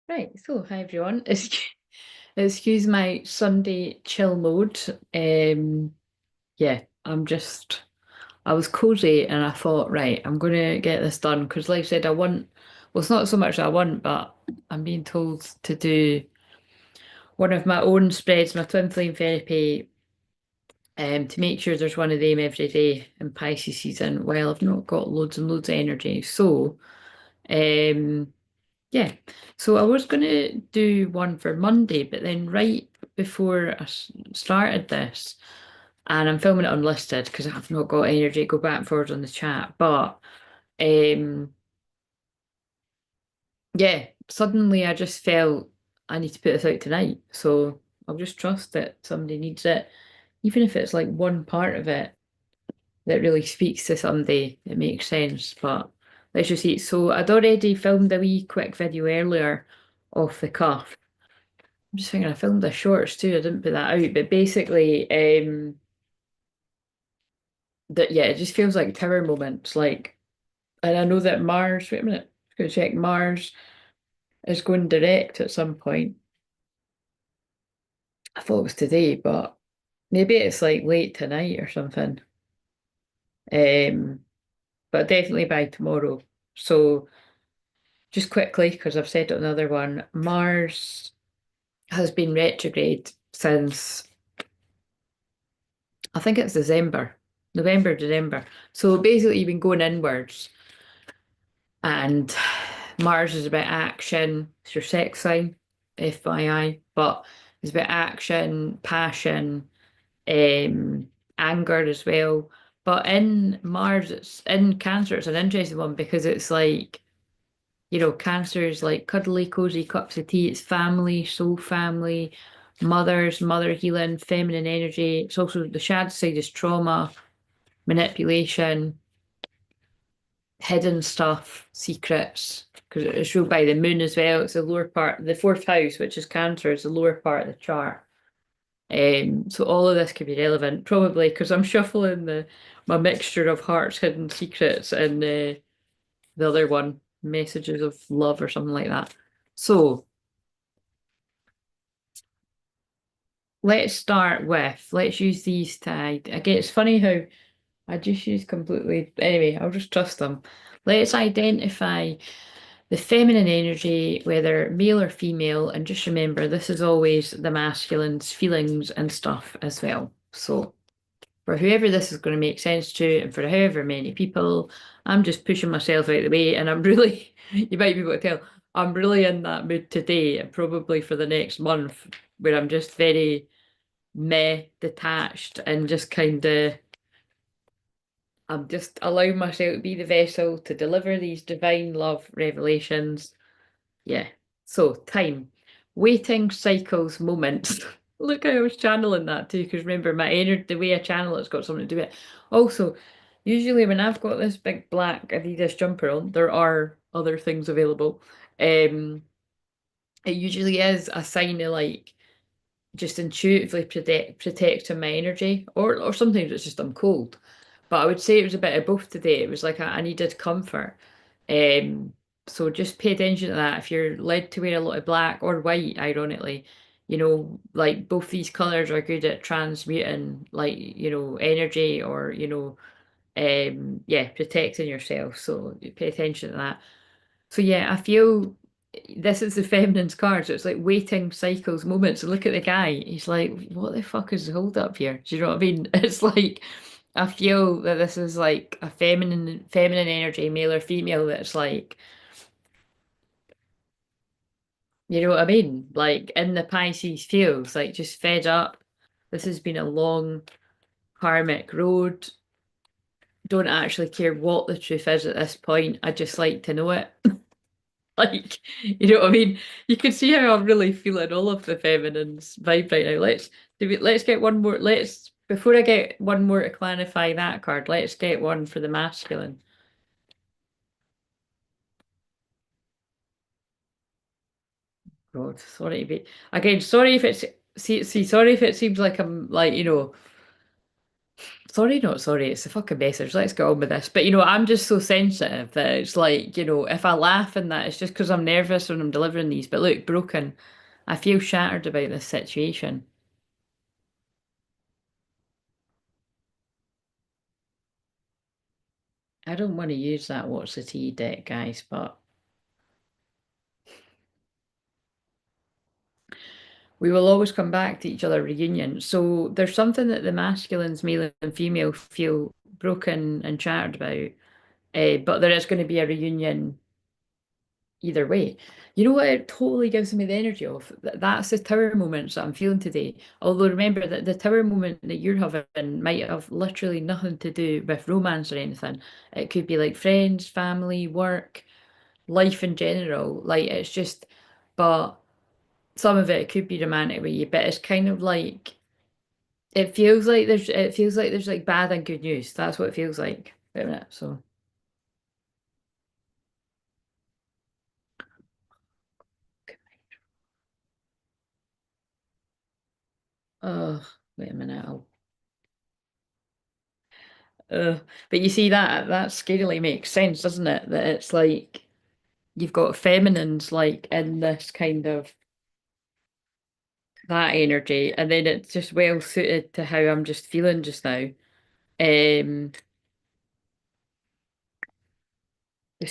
Right, so hi everyone. Excuse my Sunday chill mode. Yeah, I was cozy and I thought, right, I'm gonna get this done because, like I said, well, it's not so much that I want, but I'm being told to do one of my own spreads, my twin flame therapy, to make sure there's one of them every day in Pisces season. Well, I've not got loads and loads of energy, so um. Yeah, so I was going to do one for Monday, but then right before started this, and I'm filming it unlisted because I've not got energy to go back and forward on the chat, but um, yeah, suddenly I just felt I need to put this out tonight. So I'll just trust that somebody needs it, even if it's like one part of it that really speaks to somebody, it makes sense. But let's just see. So I'd already filmed a wee quick video earlier off the cuff. I'm just thinking I filmed the shorts too. I didn't put that out, but basically, that yeah, it just feels like tower moments. Like, and I know that Mars. Wait a minute, I'm gonna check. Mars is going direct at some point. I thought it was today, but maybe it's like late tonight or something. Um, but definitely by tomorrow. So just quickly, because I've said it on another one, Mars has been retrograde since I think it's December, November, December. So basically, you've been going inwards, and Mars is about action. It's your sex sign, FYI, but it's about action, passion, anger as well. But in Mars, it's in Cancer, it's an interesting one because it's like, Cancer is like cuddly, cozy cups of tea. It's family, soul family, mothers, mother healing, feminine energy. It's also the shadow side is trauma, manipulation, hidden stuff, secrets, because it's ruled by the moon as well. It's the lower part, the fourth house, which is Cancer, is the lower part of the chart. So all of this could be relevant, probably because I'm shuffling the my mixture of hearts, hidden secrets, and the other one, messages of love or something like that. So let's use these tag. Again, it's funny how I just use completely. Anyway, I'll just trust them. Let's identify the feminine energy, whether male or female, and just remember this is always the masculine's feelings and stuff as well. So for whoever this is going to make sense to, and for however many people, I'm just pushing myself out of the way, and I'm really, you might be able to tell, I'm really in that mood today, and probably for the next month, where I'm just very meh, detached, and just kind of, I'm just allowing myself to be the vessel to deliver these divine love revelations. Yeah. So time. Waiting cycles moments. Look, I was channeling that too, because remember my energy, the way I channel it's got something to do with it. Also, usually when I've got this big black Adidas jumper on, there are other things available. Um, it usually is a sign of like just intuitively protecting my energy, or sometimes it's just I'm cold. But I would say it was a bit of both today. It was like I needed comfort. Um, so just pay attention to that. If you're led to wear a lot of black or white, ironically, like both these colors are good at transmuting, like, energy or, yeah, protecting yourself. So you pay attention to that. So yeah, I feel this is the feminine's card. So it's like waiting cycles moments. And look at the guy. He's like, what the fuck is the hold up here? Do you know what I mean? It's like I feel that this is like a feminine energy, male or female, that's like, you know what I mean? Like in the Pisces feels like just fed up. This has been a long karmic road. Don't actually care what the truth is at this point. I just like to know it. Like, you know what I mean? You can see how I'm really feeling all of the feminine's vibe right now. Let's get one more. Let's before I get one more to clarify that card, let's get one for the masculine. God, sorry to be again, sorry if it's sorry if it seems like I'm like, Sorry, not sorry, it's a fucking message. Let's get on with this. But I'm just so sensitive that it's like, if I laugh and that, it's just because I'm nervous when I'm delivering these. But look, broken. I feel shattered about this situation. I don't want to use that what's the tea deck, guys, but we will always come back to each other reunion. So there's something that the masculines, male and female, feel broken and shattered about. But there is going to be a reunion either way. You know what it totally gives me the energy of? That's the tower moments that I'm feeling today. Although remember that the tower moment that you're having might have literally nothing to do with romance or anything. It could be like friends, family, work, life in general. Like it's just, but some of it could be romantic with you, but it's kind of like it feels like there's like bad and good news. That's what it feels like. Wait a minute. So, oh, wait a minute. Uh, but you see that scarily makes sense, doesn't it? That it's like you've got feminines like in this kind of that energy, and then it's just well suited to how I'm just feeling just now. This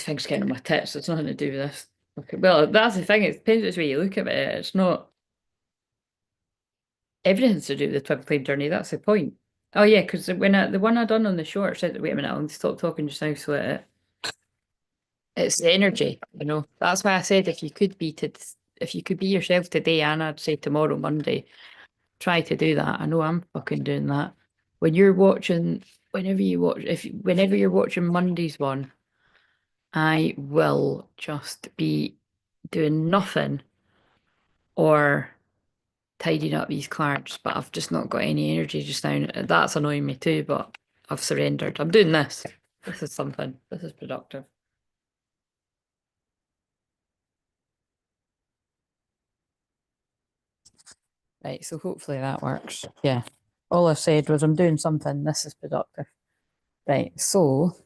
thing's getting on my tits. It's nothing to do with this. Okay. Well, that's the thing. It depends which way you look at it. It's not everything's to do with the twin flame journey. That's the point. Oh yeah, because the one I done on the short said, wait a minute, I'll stop talking just now so it's the energy, That's why I said if you could be yourself today, and I'd say tomorrow, Monday, try to do that. I know I'm fucking doing that. When you're watching, whenever you're watching Monday's one, I will just be doing nothing or tidying up these cards, but I've just not got any energy just now. That's annoying me too, but I've surrendered. I'm doing this. This is something. This is productive. Right, so hopefully that works. Yeah. All I said was I'm doing something. This is productive. Right, so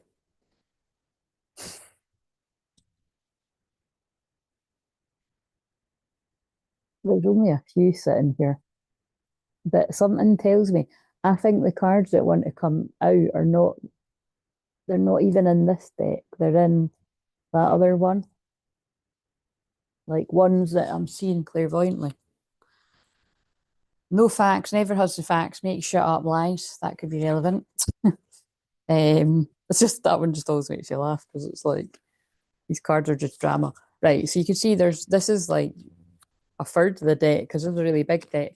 there's only a few sitting here, but something tells me I think the cards that want to come out are not, they're not even in this deck. They're in that other one, like ones that I'm seeing clairvoyantly. No facts, never has the facts, make shut up lies. That could be relevant. It's just that one just always makes you laugh because it's like these cards are just drama. Right, so you can see this is like a third of the deck because it's a really big deck.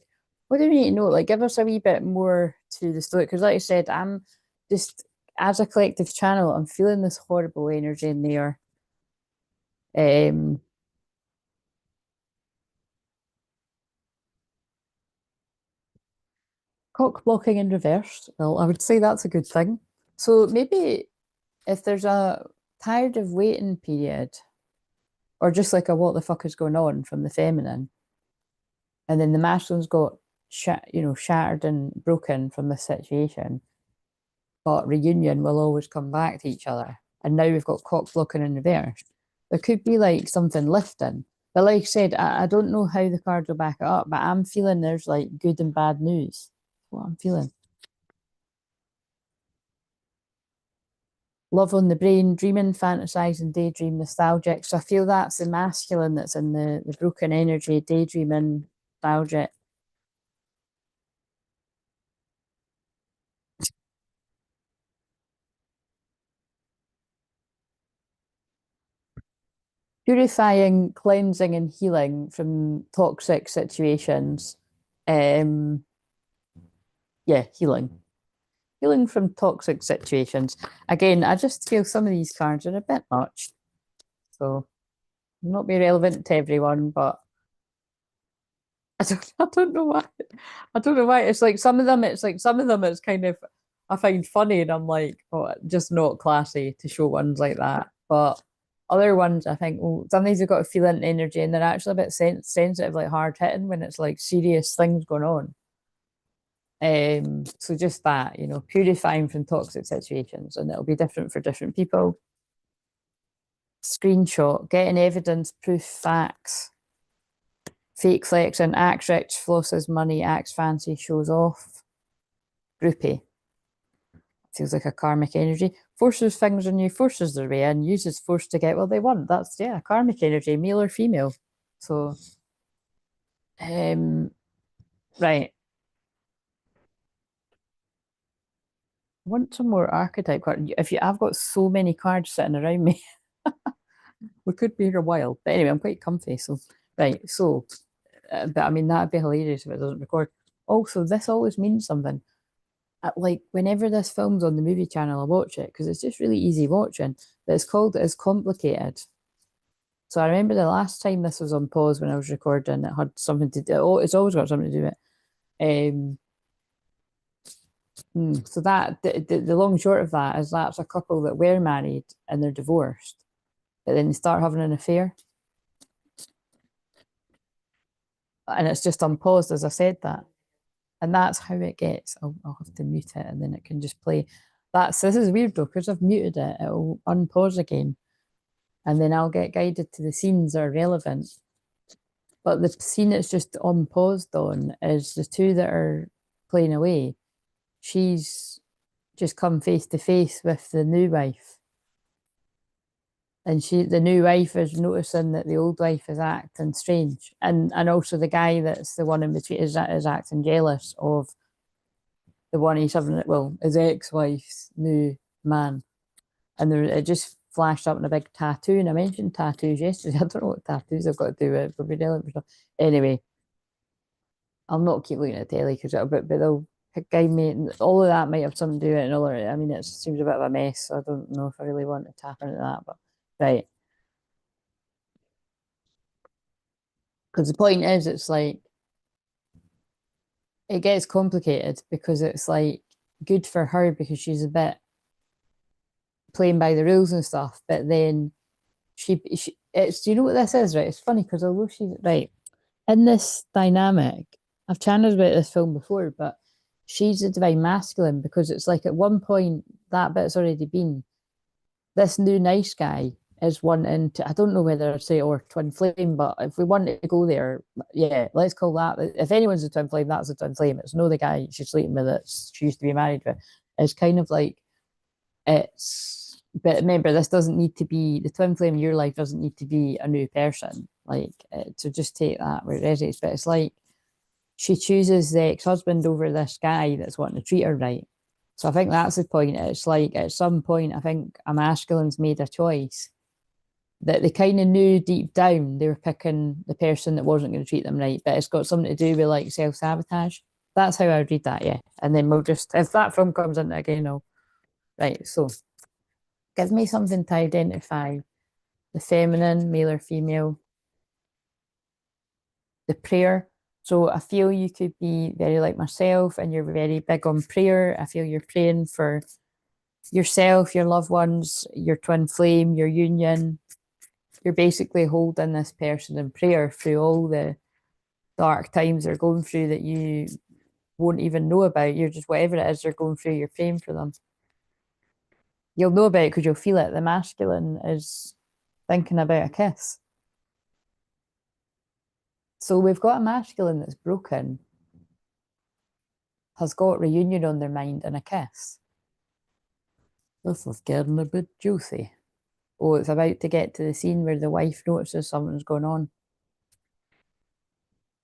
What do we need to know? Like, give us a wee bit more to the story because, like I said, I'm just as a collective channel, I'm feeling this horrible energy in there. Um, Cock blocking in reverse. Well, I would say that's a good thing. So maybe if there's a tired of waiting period, or just like a what the fuck is going on from the feminine, and then the masculine's got shattered and broken from this situation, but reunion will always come back to each other. And now we've got cock blocking in reverse. There could be like something lifting. But like I said, I don't know how the cards will back it up, but I'm feeling there's like good and bad news. That's what I'm feeling. Love on the brain, dreaming, fantasizing, daydream, nostalgic. So I feel that's the masculine that's in the broken energy, daydreaming, nostalgic. Purifying, cleansing, and healing from toxic situations. Um, yeah, healing. Healing from toxic situations. Again, I just feel some of these cards are a bit much. So not be relevant to everyone, but I don't know why. I don't know why. It's like some of them it's kind of I find funny and I'm like, oh, just not classy to show ones like that. But other ones I think, oh, sometimes you've got to feel into energy and they're actually a bit sensitive, like hard hitting when it's like serious things going on. So just that, purifying from toxic situations, and it'll be different for different people. Screenshot, getting evidence, proof, facts. Fake selection, acts rich, flosses money, acts fancy, shows off. Groupie. Feels like a karmic energy. Forces things on you, forces their way in, uses force to get what they want. That's, yeah, karmic energy, male or female. So, right. I want some more archetype cards. I've got so many cards sitting around me. We could be here a while. But anyway, I'm quite comfy. So, right. So, but I mean, that'd be hilarious if it doesn't record. Also, this always means something. Like, whenever this film's on the movie channel, I watch it because it's just really easy watching. But it's complicated. So I remember the last time this was on pause when I was recording, it had something to do. Oh, it's always got something to do with it. So that the long and short of that is that's a couple that were married and they're divorced, but then they start having an affair, and it's just unpaused as I said that, and that's how it gets. I'll have to mute it, and then it can just play. This is weird though, because I've muted it. It'll unpause again, and then I'll get guided to the scenes that are relevant. But the scene it's just unpaused on is the two that are playing away. She's just come face to face with the new wife, and the new wife is noticing that the old wife is acting strange, and also the guy that's the one in between is acting jealous of the one he's having, well, his ex-wife's new man, and it just flashed up in a big tattoo. And I mentioned tattoos yesterday. I don't know what tattoos I've got to do with it, but be relevant for stuff. Anyway, I'll not keep looking at telly because but they'll guide me. All of that might have something to do with it, and all of it. I mean, it seems a bit of a mess. So I don't know if I really want to tap into that, but right. Because the point is, it's like it gets complicated because it's like good for her because she's a bit playing by the rules and stuff, but then she it's, do you know what this is, right? It's funny because although she's right in this dynamic, I've channeled about this film before, but she's the divine masculine because it's like at one point that bit's already been this new nice guy is wanting to, I don't know whether I'd say or twin flame, but if we want to go there, yeah, let's call that. If anyone's a twin flame, that's a twin flame. It's no the guy she's sleeping with that she used to be married with. It's kind of like but remember, this doesn't need to be the twin flame in your life doesn't need to be a new person. Like to just take that where it resonates. But it's like she chooses the ex-husband over this guy that's wanting to treat her right. So I think that's the point. It's like at some point, I think a masculine's made a choice that they kind of knew deep down they were picking the person that wasn't going to treat them right, but it's got something to do with like self-sabotage. That's how I would read that, yeah. And then we'll just, if that film comes into it again, right, so give me something to identify the feminine, male or female, the prayer. So I feel you could be very like myself and you're very big on prayer. I feel you're praying for yourself, your loved ones, your twin flame, your union. You're basically holding this person in prayer through all the dark times they're going through that you won't even know about. You're just, whatever it is they're going through, you're praying for them. You'll know about it because you'll feel it. The masculine is thinking about a kiss. So we've got a masculine that's broken, has got reunion on their mind and a kiss. This is getting a bit juicy. Oh, it's about to get to the scene where the wife notices something's going on.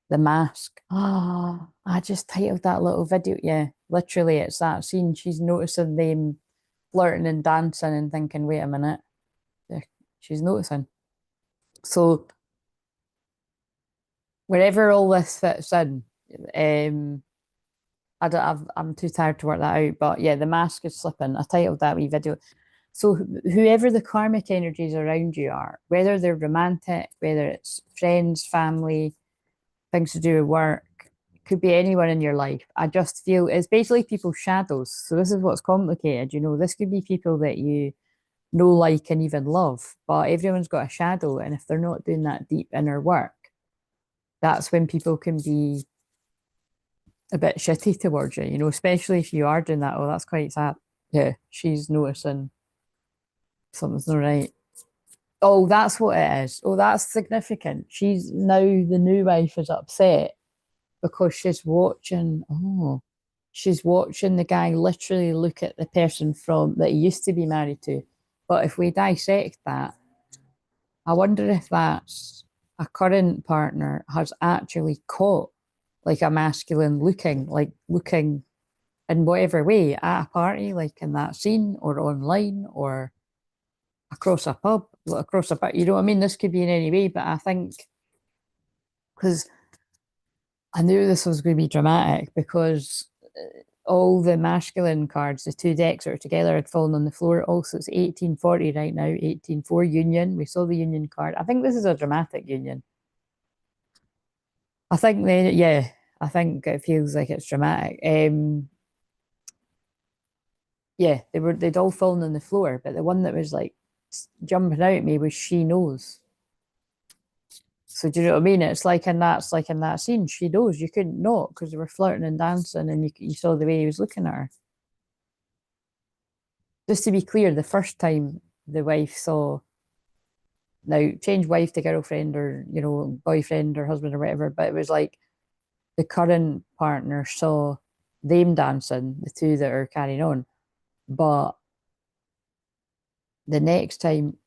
The mask. Ah, I just titled that little video. Yeah, literally, it's that scene. She's noticing them flirting and dancing and thinking, wait a minute. She's noticing. So wherever all this fits in, I'm too tired to work that out. But yeah, the mask is slipping. I titled that wee video. So whoever the karmic energies around you are, whether they're romantic, whether it's friends, family, things to do with work, could be anyone in your life. I just feel it's basically people's shadows. So this is what's complicated. This could be people that you know, like, and even love, but everyone's got a shadow. And if they're not doing that deep inner work, that's when people can be a bit shitty towards you, you know, especially if you are doing that. Oh, that's quite sad. Yeah, she's noticing something's not right. Oh, that's what it is. Oh, that's significant. She's now the new wife is upset because she's watching the guy literally look at the person from that he used to be married to. But if we dissect that, I wonder if that's a current partner has actually caught like a masculine looking in whatever way at a party, like in that scene or online or across a pub, across a bar. You know what I mean? This could be in any way, but I think because I knew this was going to be dramatic because all the masculine cards, the two decks that are together, had fallen on the floor. Also, it's 1840 right now, 18-4 union. We saw the union card. I think this is a dramatic union. I think then, yeah, I think it feels like it's dramatic. Yeah, they'd all fallen on the floor, but the one that was like jumping out at me was she knows. So do you know what I mean? It's like in that scene. She knows you couldn't not because they were flirting and dancing, and you saw the way he was looking at her. Just to be clear, the first time the wife saw now change wife to girlfriend or you know boyfriend or husband or whatever, but it was like the current partner saw them dancing, the two that are carrying on, but the next time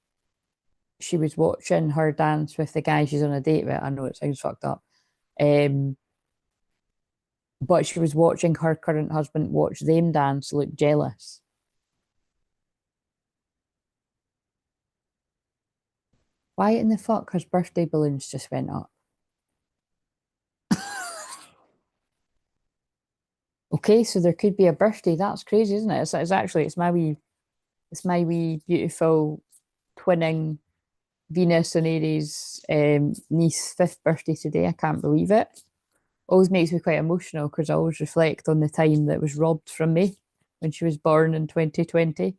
she was watching her dance with the guy she's on a date with. I know it sounds fucked up. Um, but she was watching her current husband watch them dance, look jealous. Why in the fuck has birthday balloons just went up? Okay, so there could be a birthday. That's crazy, isn't it? It's actually it's my wee beautiful twinning Venus and Aries niece fifth birthday today. I can't believe it. Always makes me quite emotional because I always reflect on the time that was robbed from me when she was born in 2020.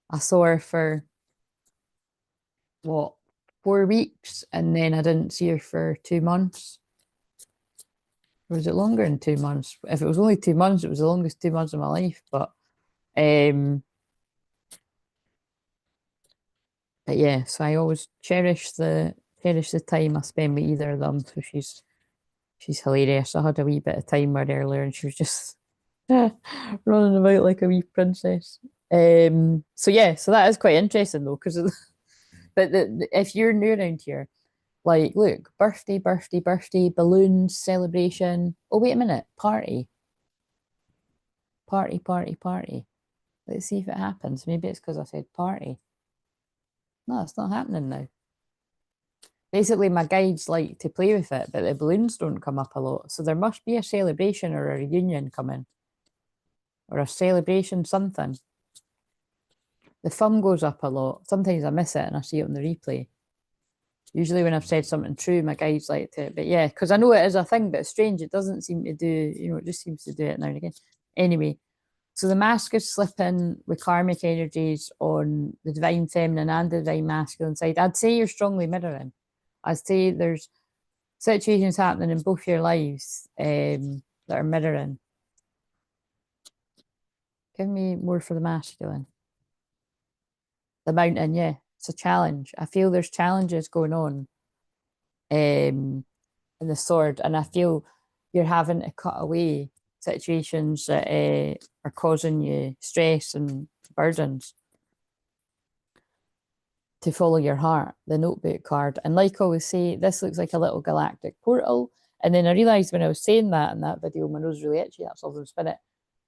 I saw her for what 4 weeks and then I didn't see her for 2 months. Or was it longer than 2 months? If it was only 2 months, it was the longest 2 months of my life. Um, but yeah, so I always cherish the time I spend with either of them. So she's hilarious. I had a wee bit of time with her earlier and she was just running about like a wee princess. So yeah, so that is quite interesting though, because but if you're new around here, like look, birthday, balloons, celebration. Oh, wait a minute, party. Let's see if it happens. Maybe it's because I said party. No, it's not happening now. Basically, my guides like to play with it, but the balloons don't come up a lot. So there must be a celebration or a reunion coming, or a celebration something. The thumb goes up a lot. Sometimes I miss it and I see it on the replay. Usually when I've said something true, my guides like to, but yeah, because I know it is a thing, but it's strange. It doesn't seem to do, you know, it just seems to do it now and again. Anyway, so the mask is slipping with karmic energies on the divine feminine and the divine masculine side. I'd say you're strongly mirroring. I'd say there's situations happening in both your lives that are mirroring. Give me more for the masculine. The mountain, yeah, it's a challenge. I feel there's challenges going on in the sword, and I feel you're having to cut away situations that are causing you stress and burdens to follow your heart, the notebook card. And like I always say, this looks like a little galactic portal. And then I realized when I was saying that in that video, my nose was really itchy, that's all I was spin it,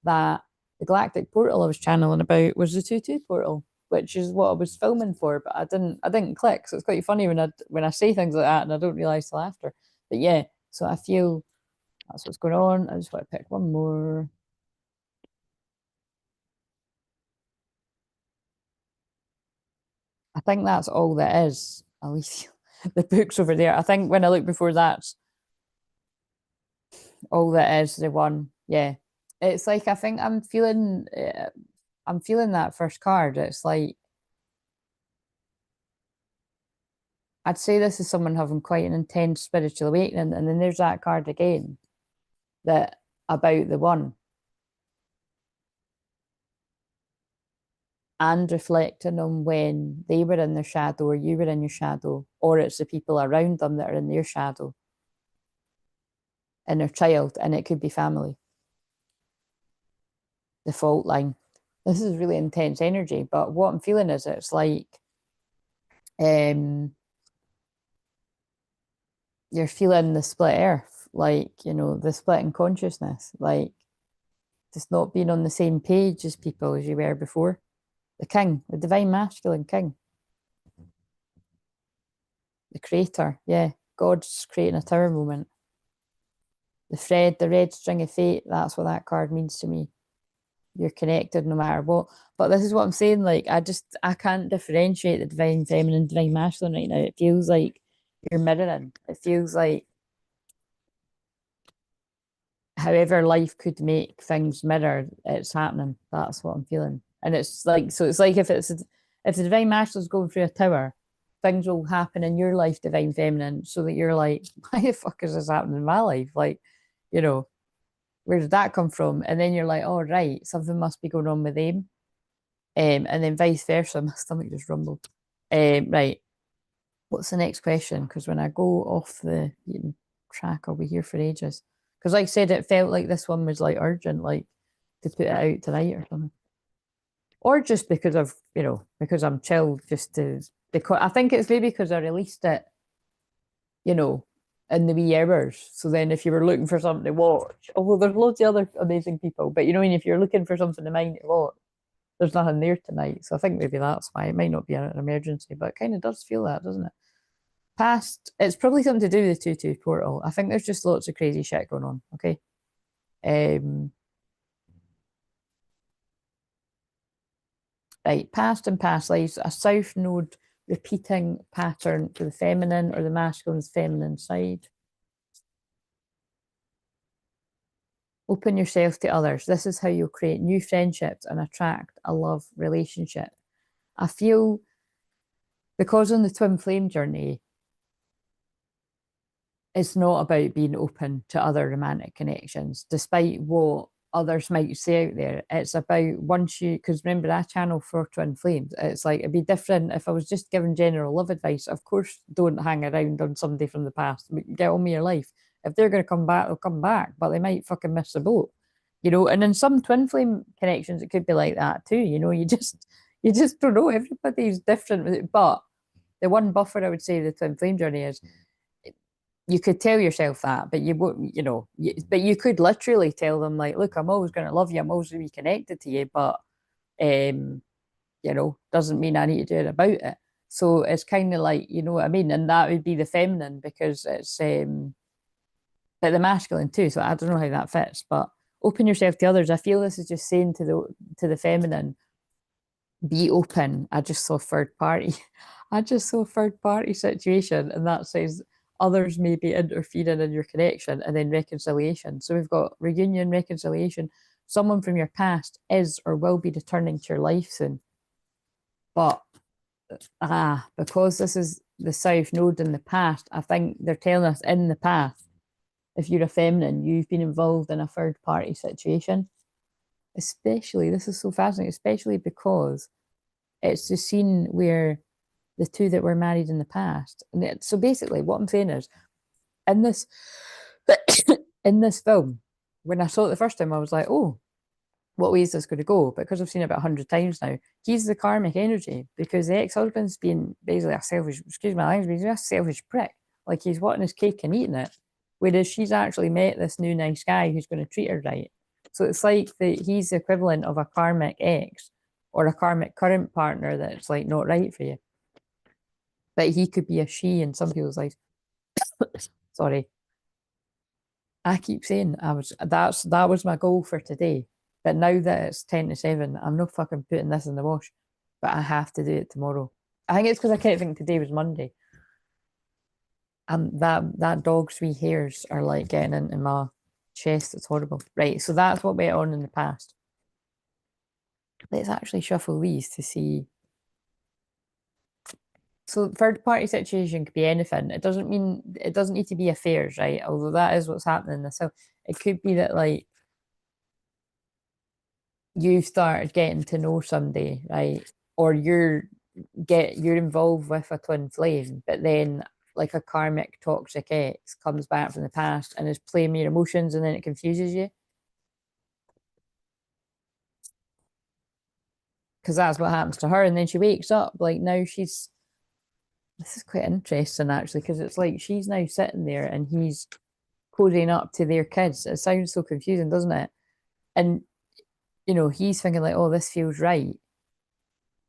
that the galactic portal I was channeling about was the 2-2 portal, which is what I was filming for, but I didn't click. So it's quite funny when I say things like that and I don't realize till after. But yeah, so I feel that's what's going on. I just want to pick one more. I think that's all that is. At least the book's over there. I think when I look before that's all that is the one. Yeah. It's like I think I'm feeling that first card. It's like I'd say this is someone having quite an intense spiritual awakening, and then there's that card again that about the one and reflecting on when they were in their shadow or you were in your shadow, or it's the people around them that are in their shadow and their child, and it could be family. The fault line. This is really intense energy, but what I'm feeling is it's like you're feeling the split earth, like, you know, the split in consciousness, like just not being on the same page as people as you were before. The king, the divine masculine king, the creator, yeah, God's creating a tower moment. The red string of fate, that's what that card means to me. You're connected no matter what. But this is what I'm saying, like, I can't differentiate the divine feminine, divine masculine right now. It feels like you're mirroring. It feels like however life could make things mirror, it's happening. That's what I'm feeling. And it's like, so it's like if the divine masculine's going through a tower, things will happen in your life, divine feminine, so that you're like, why the fuck is this happening in my life? Like, you know, where did that come from? And then you're like, oh right, something must be going on with them. And then vice versa. My stomach just rumbled. Right. What's the next question? Because when I go off the track, I'll be here for ages. Because like I said, it felt like this one was like urgent, like to put it out tonight or something. Or just because of, you know, because I'm chilled, just to, because I think it's maybe because I released it, you know, in the wee hours. So then if you were looking for something to watch, although there's loads of other amazing people, but you know, if you're looking for something to mind to watch, there's nothing there tonight. So I think maybe that's why. It might not be an emergency, but it kind of does feel that, doesn't it? Past, it's probably something to do with the 2-2 portal. I think there's just lots of crazy shit going on. Okay. Right, past and past lives, a south node repeating pattern to the feminine or the masculine's feminine side. Open yourself to others. This is how you'll create new friendships and attract a love relationship. I feel because on the twin flame journey, it's not about being open to other romantic connections, despite what others might say out there. It's about once you, because remember, I channel for twin flames. It's like it'd be different if I was just giving general love advice. Of course, don't hang around on somebody from the past. Get on with your life. If they're going to come back, they'll come back, but they might fucking miss the boat, you know. And in some twin flame connections, it could be like that too. You know, you just don't know. Everybody's different with it, but the one buffer I would say the twin flame journey is you could tell yourself that, but you won't, you know, but you could literally tell them like, look, I'm always going to love you. I'm always going to be connected to you, but, you know, doesn't mean I need to do it about it. So it's kind of like, you know what I mean? And that would be the feminine because it's, but the masculine too. So I don't know how that fits, but open yourself to others. I feel this is just saying to the feminine, be open. I just saw third party. I just saw third party situation, and that says others may be interfering in your connection, and then reconciliation. So we've got reunion, reconciliation. Someone from your past is or will be returning to your life soon. But because this is the South Node in the past, I think they're telling us in the past, if you're a feminine, you've been involved in a third party situation. Especially, this is so fascinating, especially because it's the scene where the two that were married in the past. And so basically, what I'm saying is, in this in this film, when I saw it the first time, I was like, oh, what way is this going to go? But because I've seen it about 100 times now, he's the karmic energy because the ex-husband's been basically a selfish, excuse my language, he's a selfish prick. Like he's wanting his cake and eating it. Whereas she's actually met this new nice guy who's going to treat her right. So it's like he's the equivalent of a karmic ex or a karmic current partner that's like not right for you. But he could be a she in some people's lives. Sorry. I keep saying that was my goal for today. But now that it's 10 to 7, I'm not fucking putting this in the wash. But I have to do it tomorrow. I think it's because I kept thinking today was Monday. And that dog's wee hairs are like getting into my chest. It's horrible. Right, so that's what went on in the past. Let's actually shuffle these to see. So third party situation could be anything. It doesn't need to be affairs, right? Although that is what's happening in this. So it could be that like you started getting to know somebody, right? Or you're involved with a twin flame, but then like a karmic toxic ex comes back from the past and is playing your emotions and then it confuses you. Because that's what happens to her. And then she wakes up, like now she's this is quite interesting actually, because it's like she's now sitting there and he's cozying up to their kids. It sounds so confusing, doesn't it? And he's thinking like, oh, this feels right.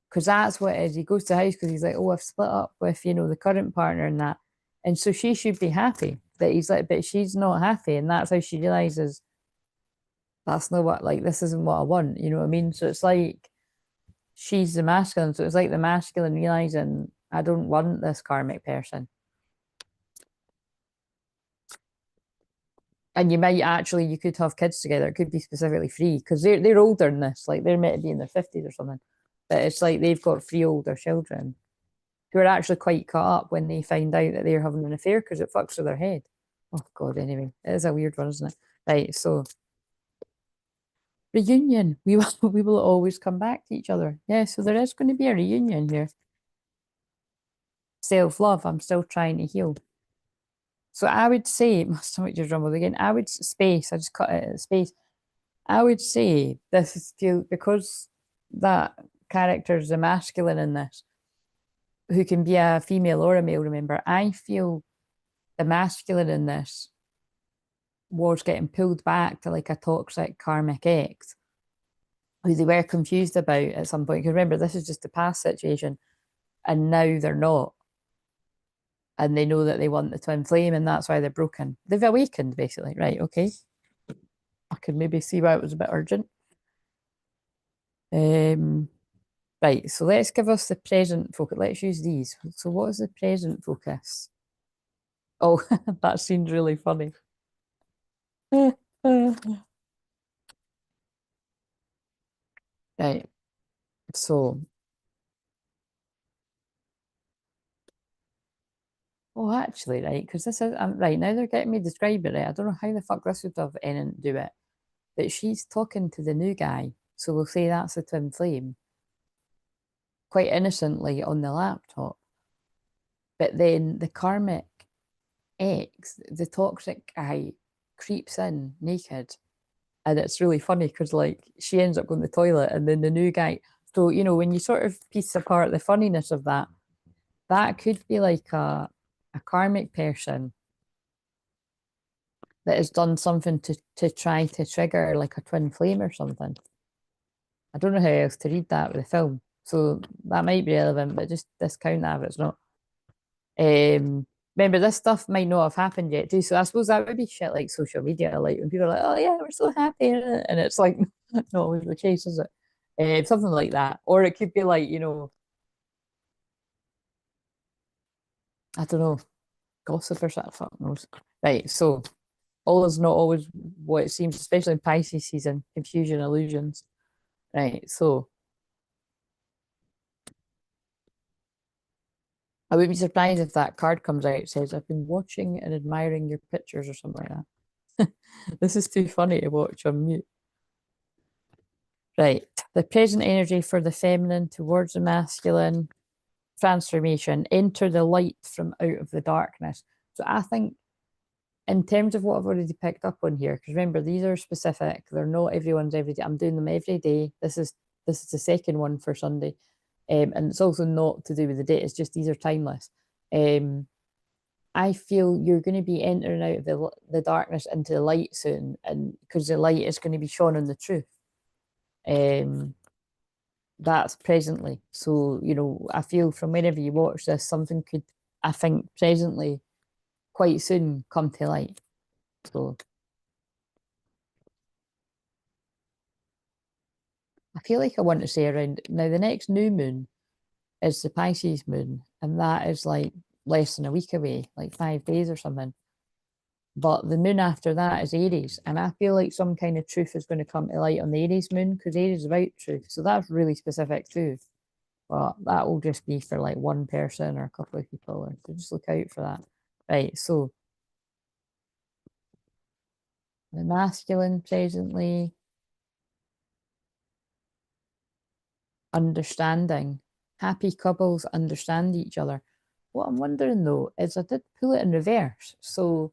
Because that's what it is. He goes to the house because he's like, oh, I've split up with, the current partner and that. And so she should be happy. But he's like, but she's not happy. And that's how she realizes that's not what, like, this isn't what I want. You know what I mean? So it's like she's the masculine. So it's like the masculine realizing, I don't want this karmic person. And you could have kids together. It could be specifically free because they're older than this. Like they're meant to be in their 50s or something. But it's like they've got three older children who are actually quite caught up when they find out that they're having an affair because it fucks with their head. Oh God, anyway. It is a weird one, isn't it? Right, so reunion. We will always come back to each other. Yeah, so there is going to be a reunion here. Self-love. I'm still trying to heal. So I would say, my stomach just rumbled again. I just cut it at space. I would say this is feel because that character is a masculine in this, who can be a female or a male, remember. I feel the masculine in this was getting pulled back to like a toxic karmic ex who they were confused about at some point. Because remember, this is just a past situation, and now they're not. And they know that they want the twin flame, and that's why they're broken. They've awakened, basically. Right, okay. I could maybe see why it was a bit urgent. Right, so let's give us the present focus. Let's use these. So what is the present focus? Oh, that seems really funny. Right, so, oh, actually, right, because this is, right, now they're getting me to describe it, right? I don't know how the fuck this would have anything to do it, but she's talking to the new guy, so we'll say that's the twin flame, quite innocently on the laptop. But then the karmic ex, the toxic guy, creeps in naked. And it's really funny because like she ends up going to the toilet and then the new guy. So, when you sort of piece apart the funniness of that, that could be like a karmic person that has done something to try to trigger like a twin flame or something. I don't know how else to read that with the film. So that might be relevant, but just discount that if it's not. Remember, this stuff might not have happened yet too. So I suppose that would be shit like social media, like when people are like, "Oh yeah, we're so happy," and it's like not always the case, is it? Something like that, or it could be like I don't know, gossip or something. Fuck knows. Right. So all is not always what it seems, especially in Pisces season. Confusion, illusions. Right. So I would be surprised if that card comes out. It says, "I've been watching and admiring your pictures" or something like that. This is too funny to watch on mute. Right. The present energy for the feminine towards the masculine transformation. Enter the light from out of the darkness. So I think in terms of what I've already picked up on here, because remember, these are specific. They're not everyone's every day. I'm doing them every day. This is the second one for Sunday. And it's also not to do with the date. It's just these are timeless. I feel you're going to be entering out of the darkness into the light soon, and because the light is going to be shone on the truth. That's presently. So, I feel from whenever you watch this, something could, I think, presently, quite soon come to light. So I feel like I want to say around now the next new moon is the Pisces moon, and that is like less than a week away, like 5 days or something. But the moon after that is Aries, and I feel like some kind of truth is going to come to light on the Aries moon because Aries is about truth. So that's really specific too. But that will just be for like one person or a couple of people. So just look out for that. Right. So the masculine presently. understanding. Happy couples understand each other. What I'm wondering though is I did pull it in reverse. So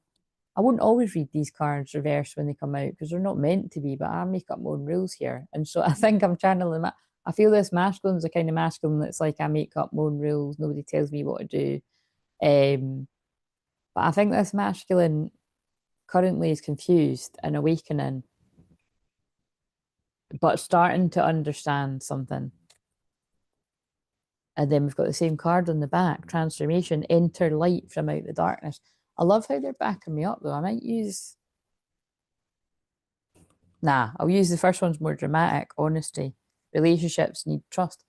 I wouldn't always read these cards reverse when they come out because they're not meant to be, but I make up my own rules here. And so I think I'm channeling that. I feel this masculine's the kind of masculine that's like I make up my own rules, nobody tells me what to do. But I think this masculine currently is confused and awakening, but starting to understand something. And then we've got the same card on the back, transformation, enter light from out the darkness. I love how they're backing me up though. I might use, I'll use the first one's more dramatic, honesty. Relationships need trust.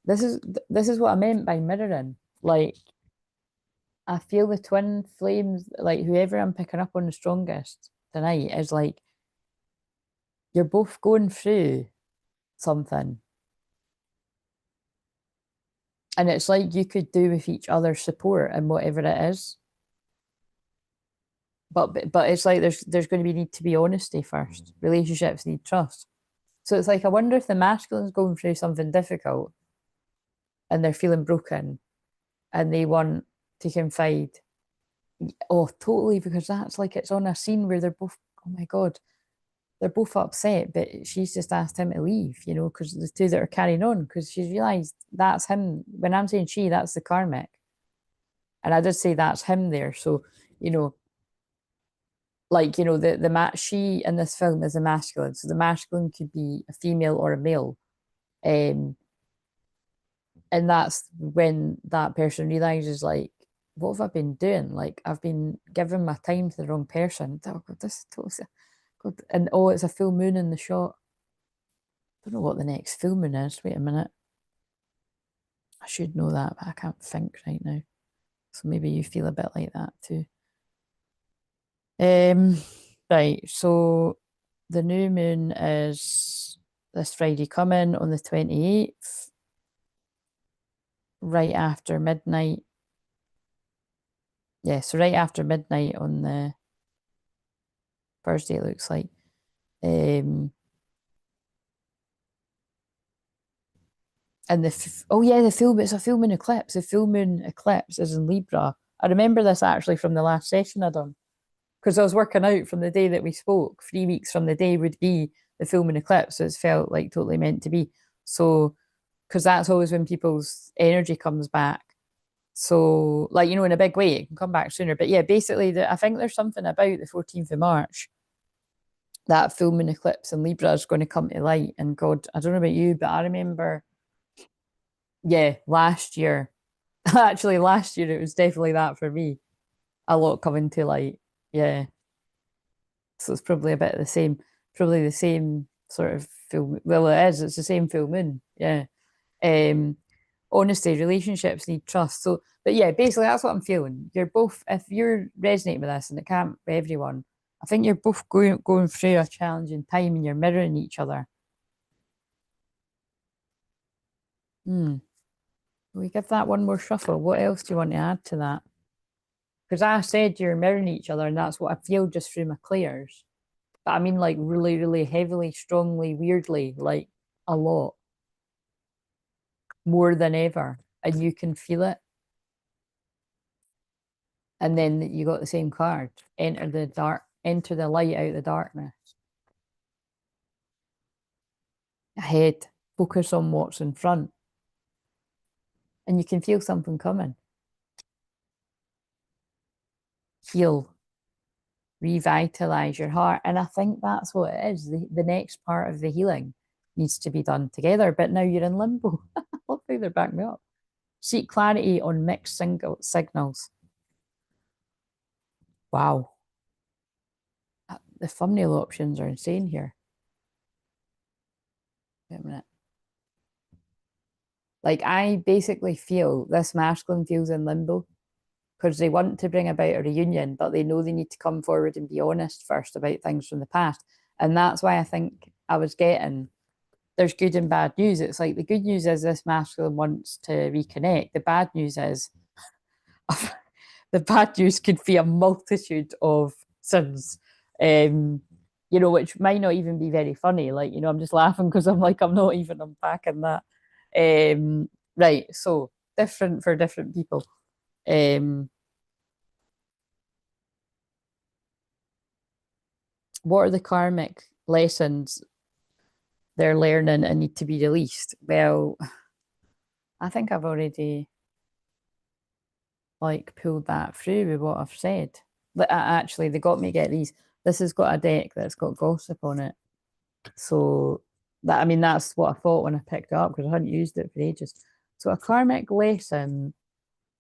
This is what I meant by mirroring. Like, I feel the twin flames, like whoever I'm picking up on the strongest tonight is like, you're both going through something. And it's like you could do with each other's support and whatever it is. But it's like there's going to be need to be honesty first. Relationships need trust. So it's like I wonder if the masculine's going through something difficult and they're feeling broken and they want to confide. Oh, totally, because that's like it's on a scene where they're both, oh my God, they're both upset, but she's just asked him to leave, you know, because the two that are carrying on, because she's realized that's him. When I'm saying she, that's the karmic. And I did say that's him there. So, you know, like, you know, she in this film is a masculine. So the masculine could be a female or a male. And that's when that person realizes, like, what have I been doing? Like, I've been giving my time to the wrong person. Oh God, this is totally, God. And oh, it's a full moon in the shot. Don't know what the next full moon is. Wait a minute. I should know that, but I can't think right now. So maybe you feel a bit like that too. Right. So the new moon is this Friday coming on the 28th, right after midnight. Yeah, so right after midnight on the Thursday, it looks like. And it's a full moon eclipse. The full moon eclipse is in Libra. I remember this actually from the last session I done because I was working out from the day that we spoke. 3 weeks from the day would be the full moon eclipse, so it's felt like totally meant to be. So, because that's always when people's energy comes back. So, like, you know, in a big way, it can come back sooner. But yeah, basically, I think there's something about the 14th of March, that full moon eclipse in Libra is going to come to light. And God, I don't know about you, but I remember, yeah, last year, actually, last year, it was definitely that for me. A lot coming to light. Yeah. So it's probably a bit of the same, probably the same sort of full, well, it is, it's the same full moon. Yeah. Um, Honesty, relationships need trust. So, but yeah, basically that's what I'm feeling. You're both, if you're resonating with this, and it can't be everyone, I think you're both going through a challenging time and you're mirroring each other. We give that one more shuffle. What else do you want to add to that? Because I said you're mirroring each other, and that's what I feel just through my clairs. But I mean, like really, really heavily, strongly, weirdly, like a lot more than ever, and you can feel it. And then you got the same card. Enter the dark, enter the light out of the darkness. Ahead, focus on what's in front. And you can feel something coming. Heal, revitalize your heart. And I think that's what it is. The next part of the healing needs to be done together. But now you're in limbo. I love how they're backing me up. Seek clarity on mixed signals. Wow. The thumbnail options are insane here. Wait a minute. Like, I basically feel this masculine feels in limbo because they want to bring about a reunion, but they know they need to come forward and be honest first about things from the past. And that's why I think I was getting there's good and bad news. It's like the good news is this masculine wants to reconnect. The bad news is the bad news could be a multitude of sins. You know, which might not even be very funny. Like, you know, I'm just laughing because I'm like, I'm not even unpacking that. Right, so different for different people. What are the karmic lessons they're learning and need to be released? Well, I think I've already like pulled that through with what I've said. Actually, they got me to get these. This has got a deck that's got gossip on it. So that, I mean, that's what I thought when I picked it up because I hadn't used it for ages. So a karmic lesson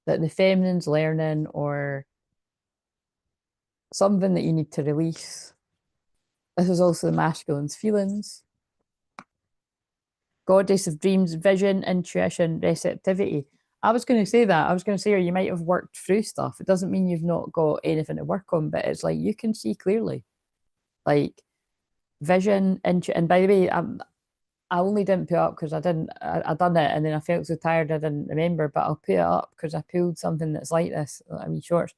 that the feminine's learning or something that you need to release. This is also the masculine's feelings. Goddess of dreams, vision, intuition, receptivity. I was going to say that. I was going to say, or you might have worked through stuff. It doesn't mean you've not got anything to work on, but it's like you can see clearly. Like vision, intuition. And by the way, I only didn't put it up because I done it and then I felt so tired I didn't remember, but I'll put it up because I pulled something that's like this, I mean, shorts.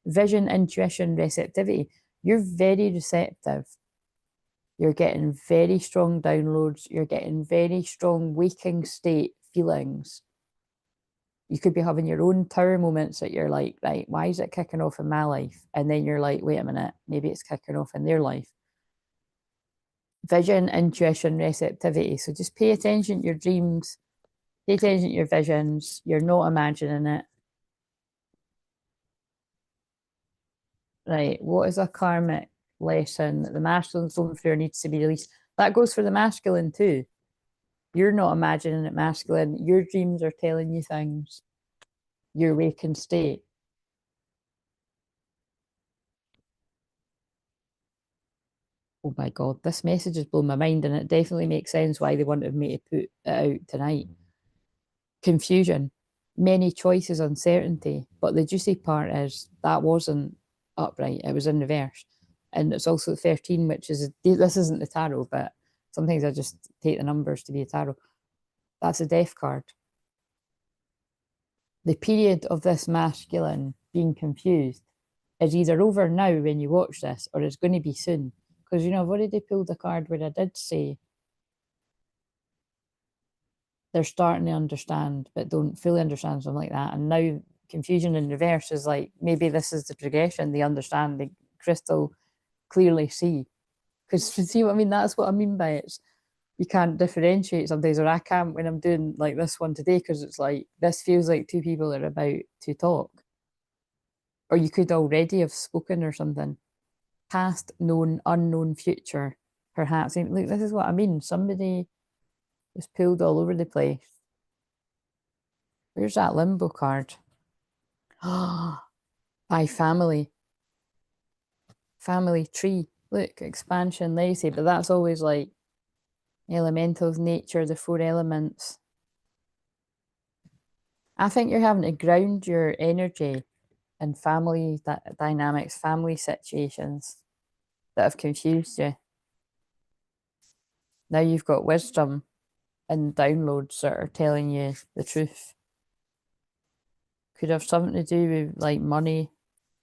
Vision, intuition, receptivity. You're very receptive. You're getting very strong downloads. You're getting very strong waking state feelings. You could be having your own tower moments that you're like, right, why is it kicking off in my life? And then you're like, wait a minute, maybe it's kicking off in their life. Vision, intuition, receptivity. So just pay attention to your dreams, pay attention to your visions. You're not imagining it. Right. What is a karmic lesson that the masculine's going through or needs to be released? That goes for the masculine too. You're not imagining it masculine. Your dreams are telling you things. Your waking state. Oh my God, this message has blown my mind, and it definitely makes sense why they wanted me to put it out tonight. Confusion, many choices, uncertainty. But the juicy part is that wasn't upright, it was in reverse. And it's also 13, which is, this isn't the tarot, but sometimes I just take the numbers to be a tarot. That's a death card. The period of this masculine being confused is either over now when you watch this, or it's going to be soon. Because, you know, I've already pulled a card where I did say they're starting to understand, but don't fully understand, something like that. And now confusion in reverse is like, maybe this is the progression. They understand, they crystal clearly see. Because see what I mean? That's what I mean by it. You can't differentiate sometimes, or I can't when I'm doing like this one today, because it's like, this feels like two people are about to talk. Or you could already have spoken or something. Past, known, unknown, future, perhaps. Look, this is what I mean. Somebody was pulled all over the place. Where's that limbo card? By family. Family tree. Look, expansion, legacy, but that's always like elementals, nature, the four elements. I think you're having to ground your energy in family dynamics, family situations that have confused you. Now you've got wisdom and downloads that are telling you the truth. Could have something to do with like money.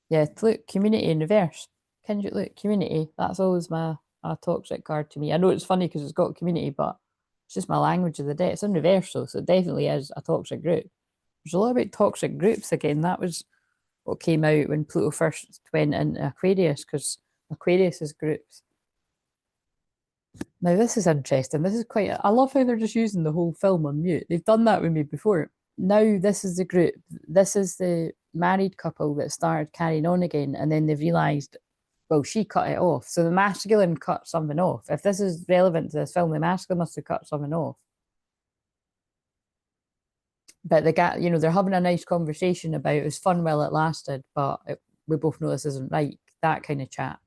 Yeah, look, community in reverse. Can you look, community? That's always my toxic card to me. I know it's funny because it's got community, but it's just my language of the day. It's in reverse though, so it definitely is a toxic group. There's a lot about toxic groups again. That was what came out when Pluto first went into Aquarius, because Aquarius is groups. Now this is interesting. This is quite. I love how they're just using the whole film on mute. They've done that with me before. Now this is the group. This is the married couple that started carrying on again, and then they've realised, well, she cut it off. So the masculine cut something off. If this is relevant to this film, the masculine must have cut something off. But the guy, you know, they're having a nice conversation about it was fun while it lasted, but we both know this isn't right. That kind of chat.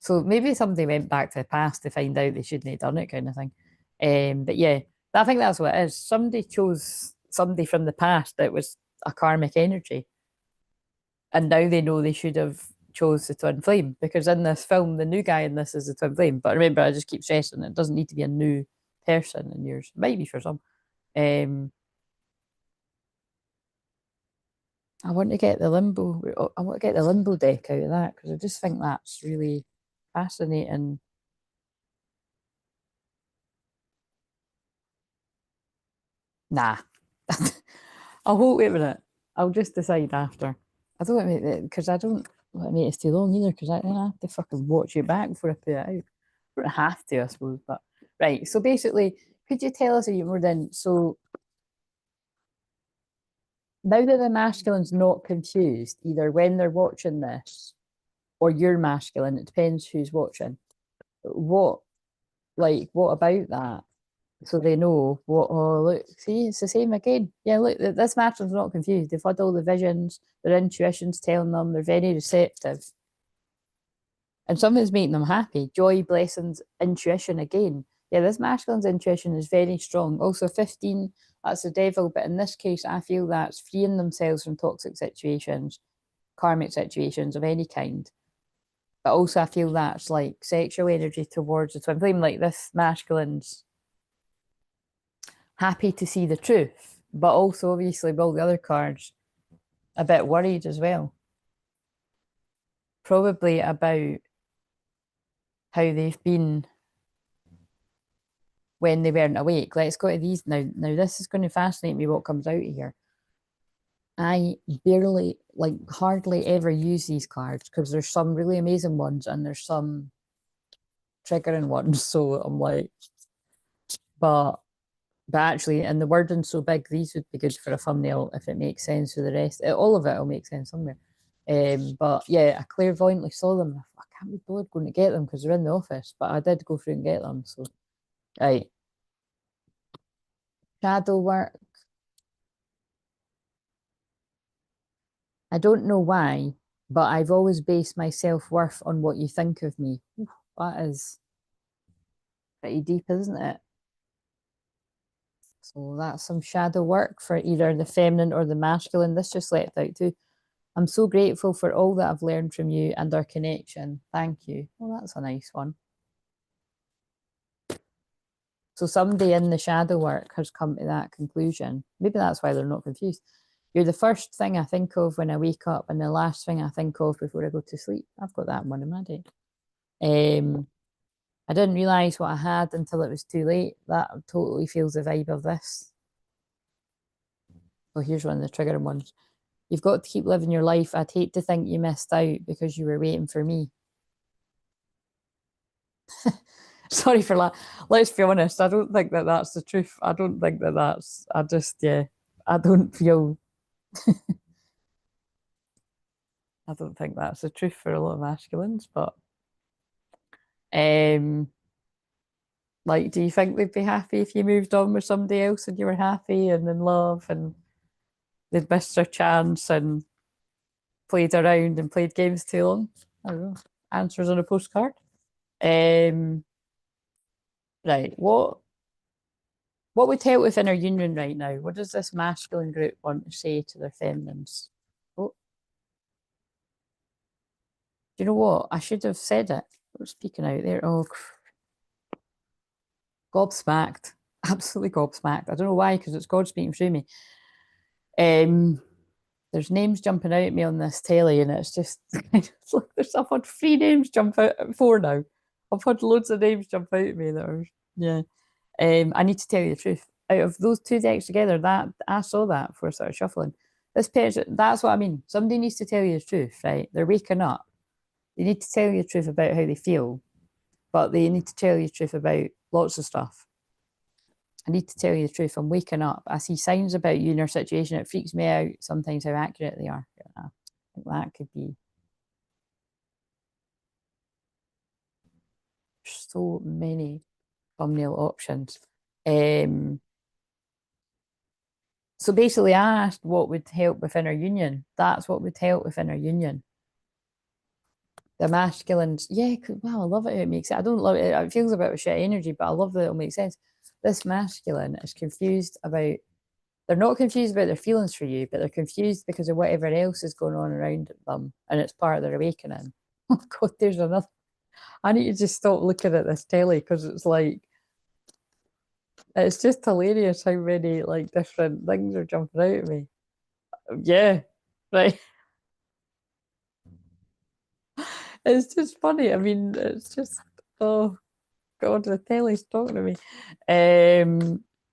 So maybe somebody went back to the past to find out they shouldn't have done it, kind of thing. But yeah, I think that's what it is. Somebody chose somebody from the past that was a karmic energy, and now they know they should have chose the twin flame, because in this film, the new guy in this is the twin flame. But remember, I just keep stressing it doesn't need to be a new person in yours. Maybe for some. I want to get the limbo. I want to get the limbo deck out of that because I just think that's really fascinating. Nah. Wait a minute. I'll just decide after. I don't want to make it because I don't want to make it too long either because I have to fucking watch it back before I put it out. I don't have to, I suppose, but right. So basically, could you tell us a bit more then? So now that the masculine's not confused, either when they're watching this or you're masculine, it depends who's watching. What what about that? So they know what, oh, look, see, it's the same again. Yeah, look, this masculine's not confused. They've had all the visions, their intuition's telling them, they're very receptive. And something's making them happy. Joy, blessings, intuition again. Yeah, this masculine's intuition is very strong. Also, 15, that's the devil. But in this case, I feel that's freeing themselves from toxic situations, karmic situations of any kind. But also, I feel that's like sexual energy towards the twin flame. Like this masculine's happy to see the truth, but also, obviously, with all the other cards, a bit worried as well. Probably about how they've been when they weren't awake. Let's go to these now. Now, this is going to fascinate me what comes out of here. I barely, like, hardly ever use these cards because there's some really amazing ones and there's some triggering ones. So I'm like, but actually, and the wording's so big, these would be good for a thumbnail if it makes sense for the rest. All of it will make sense somewhere. But yeah, I clairvoyantly saw them. I can't be bothered going to get them because they're in the office, but I did go through and get them. So, right. Shadow work. I don't know why, but I've always based my self-worth on what you think of me. That is pretty deep, isn't it? So that's some shadow work for either the feminine or the masculine. This just let out too. I'm so grateful for all that I've learned from you and our connection. Thank you. Well, that's a nice one. So somebody in the shadow work has come to that conclusion. Maybe that's why they're not confused. You're the first thing I think of when I wake up and the last thing I think of before I go to sleep. I've got that one in my day. I didn't realise what I had until it was too late. That totally feels the vibe of this. Oh, here's one of the triggering ones. You've got to keep living your life. I'd hate to think you missed out because you were waiting for me. Sorry for that. Let's be honest. I don't think that that's the truth. I don't think that that's. I just, yeah. I don't feel. I don't think that's the truth for a lot of masculines. But, um, like, do you think they'd be happy if you moved on with somebody else and you were happy and in love and they'd missed their chance and played around and played games too long? I don't know. Answers on a postcard. Um, right. What would help within our union right now? What does this masculine group want to say to their feminines? Oh, do you know what? I should have said it. I was speaking out there. Oh, gobsmacked. Absolutely gobsmacked. I don't know why, because it's God speaking through me. There's names jumping out at me on this telly, and it's just look, I've had 3 names jump out, 4 now. I've had loads of names jump out at me that are, yeah. I need to tell you the truth. Out of those 2 decks together, that I saw that before I started shuffling. This page, that's what I mean. Somebody needs to tell you the truth, right? They're waking up. They need to tell you the truth about how they feel, but they need to tell you the truth about lots of stuff. I need to tell you the truth. I'm waking up. I see signs about you in your situation. It freaks me out sometimes how accurate they are. I think that could be so many thumbnail options. So basically, I asked what would help within our union. That's what would help within our union. The masculines, yeah, wow, I love it. It makes it. I don't love it. It feels a bit of shit energy, but I love that it'll make sense. This masculine is confused about. They're not confused about their feelings for you, but they're confused because of whatever else is going on around them, and it's part of their awakening. Oh God, there's another. I need to just stop looking at this telly because it's like it's just hilarious how many like different things are jumping out at me. Yeah, right. It's just funny. I mean, it's just oh God, the telly's talking to me.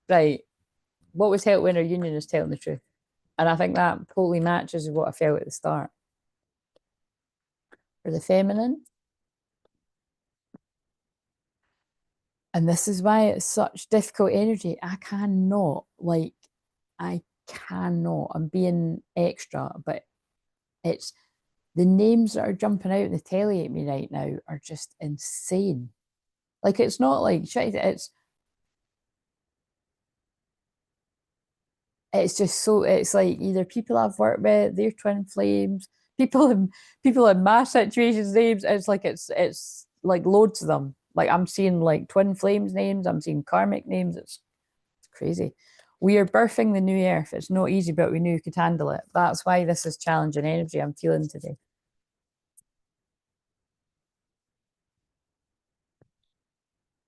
Right. what was held when our union is telling the truth. And I think that totally matches what I felt at the start. For the feminine. And this is why it's such difficult energy. I cannot, I'm being extra, but it's the names that are jumping out in the telly at me right now are just insane. Like, it's not like shit, it's just so, it's like either people I've worked with, they're twin flames, people in my situations names. It's like it's like loads of them. Like, I'm seeing like twin flames names, I'm seeing karmic names. It's crazy. We are birthing the new earth. It's not easy, but we knew we could handle it. That's why this is challenging energy I'm feeling today.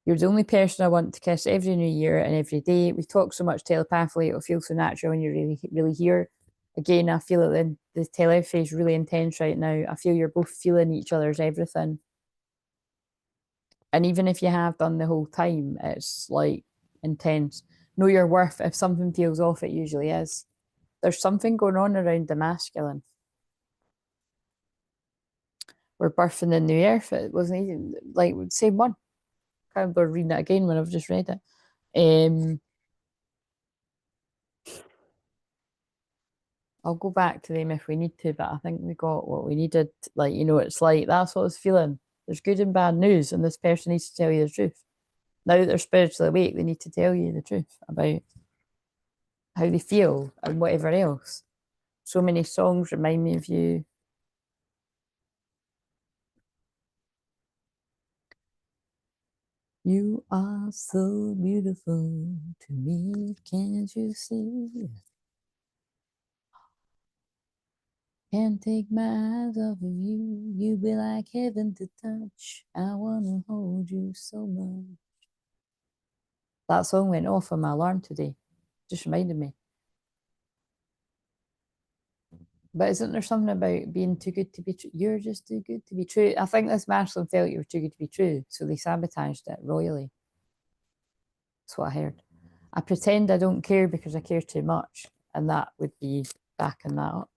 You're the only person I want to kiss every new year and every day. We talk so much telepathically, it'll feel so natural when you're really here. Again, I feel that the telepathy is really intense right now. I feel you're both feeling each other's everything. And even if you have done the whole time, it's like intense. Know your worth. If something feels off, it usually is. There's something going on around the masculine. We're birthing the new earth. It wasn't even like same one. Can't bother reading it again when I've just read it. I'll go back to them if we need to, but I think we got what we needed. Like, it's like that's what I was feeling. There's good and bad news, and this person needs to tell you the truth. Now that they're spiritually awake, they need to tell you the truth about how they feel and whatever else. So many songs remind me of you. You are so beautiful to me, can't you see? Can't take my eyes off of you. You be like heaven to touch. I wanna hold you so much. That song went off on my alarm today. Just reminded me. But isn't there something about being too good to be true? You're just too good to be true. I think this masculine felt you were too good to be true, so they sabotaged it royally. That's what I heard. I pretend I don't care because I care too much, and that would be backing that up.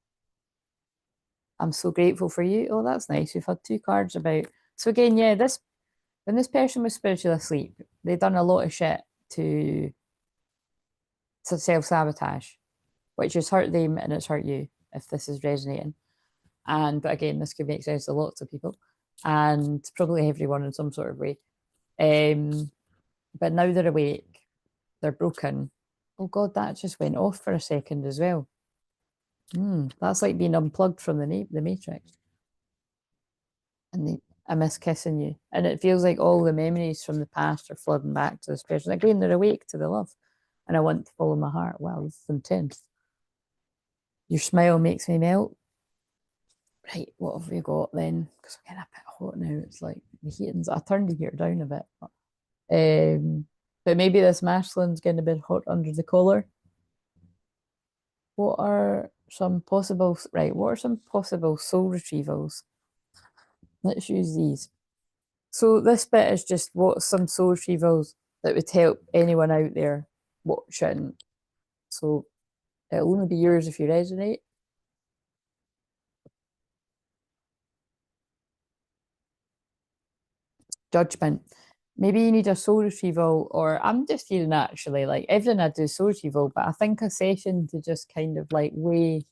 I'm so grateful for you. Oh, that's nice. We've had two cards about. So again, yeah, when this person was spiritually asleep, they've done a lot of shit to self-sabotage, which has hurt them and it's hurt you if this is resonating. But again, this could make sense to lots of people and probably everyone in some sort of way. But now they're awake, they're broken. Oh God, that just went off for a second as well. That's like being unplugged from the Matrix. And I miss kissing you. And it feels like all the memories from the past are flooding back to this person. Again, they're awake to the love. And I want to follow my heart. Wow, this is intense. Your smile makes me melt. Right, what have we got then? Because we're getting a bit hot now. It's like the heating's. I turned the heater down a bit. But maybe this masculine's getting a bit hot under the collar. What are some possible soul retrievals? Let's use these. So this bit is just what's some soul retrievals that would help anyone out there watching. So it'll only be yours if you resonate. Judgment. Maybe you need a soul retrieval, or I'm just feeling actually like everything I do is soul retrieval, but I think a session to just kind of like weigh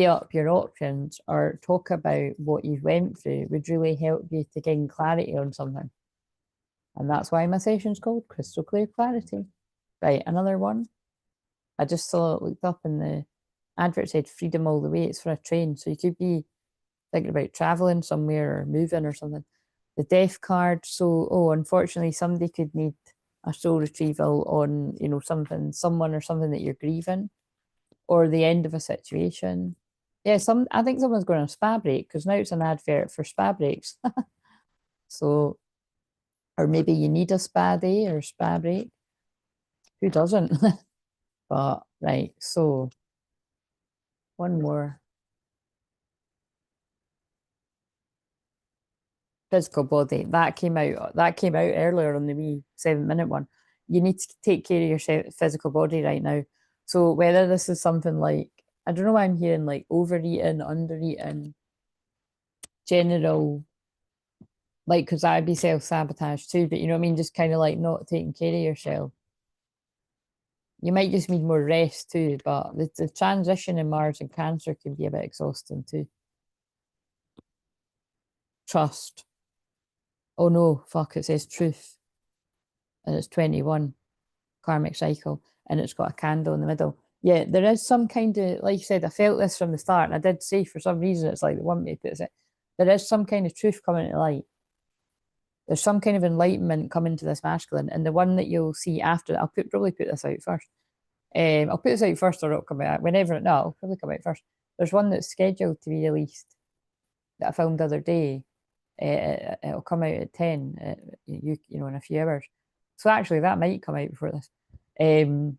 up your options or talk about what you've went through would really help you to gain clarity on something. And that's why my session's called Crystal Clear Clarity. Right, another one. I just saw it looked up in the advert said freedom all the way. It's for a train. So you could be thinking about traveling somewhere or moving or something. The death card. So, unfortunately, somebody could need a soul retrieval on, someone or something that you're grieving, or the end of a situation. Yeah, I think someone's going on a spa break because now it's an advert for spa breaks. So, or maybe you need a spa day or spa break. Who doesn't? But right, so one more. Physical body. That came out earlier on the wee 7-minute one. you need to take care of your physical body right now. So whether this is something like, I don't know why I'm hearing like overeating, undereating, general, like, because that'd be self-sabotage too, but you know what I mean? Just kind of like not taking care of yourself. You might just need more rest too, but the transition in Mars and Cancer can be a bit exhausting too. Trust. Oh no, fuck, it says truth. And it's 21, karmic cycle, and it's got a candle in the middle. Yeah, there is some kind of, like you said, I felt this from the start, and I did say for some reason it's like the one way to put it. There is some kind of truth coming to light. There's some kind of enlightenment coming to this masculine, and the one that you'll see after, I'll probably put this out first. I'll put this out first, or it'll come out whenever. No, it'll probably come out first. There's one that's scheduled to be released that I filmed the other day. It'll come out at 10. You know, in a few hours. So actually, that might come out before this. And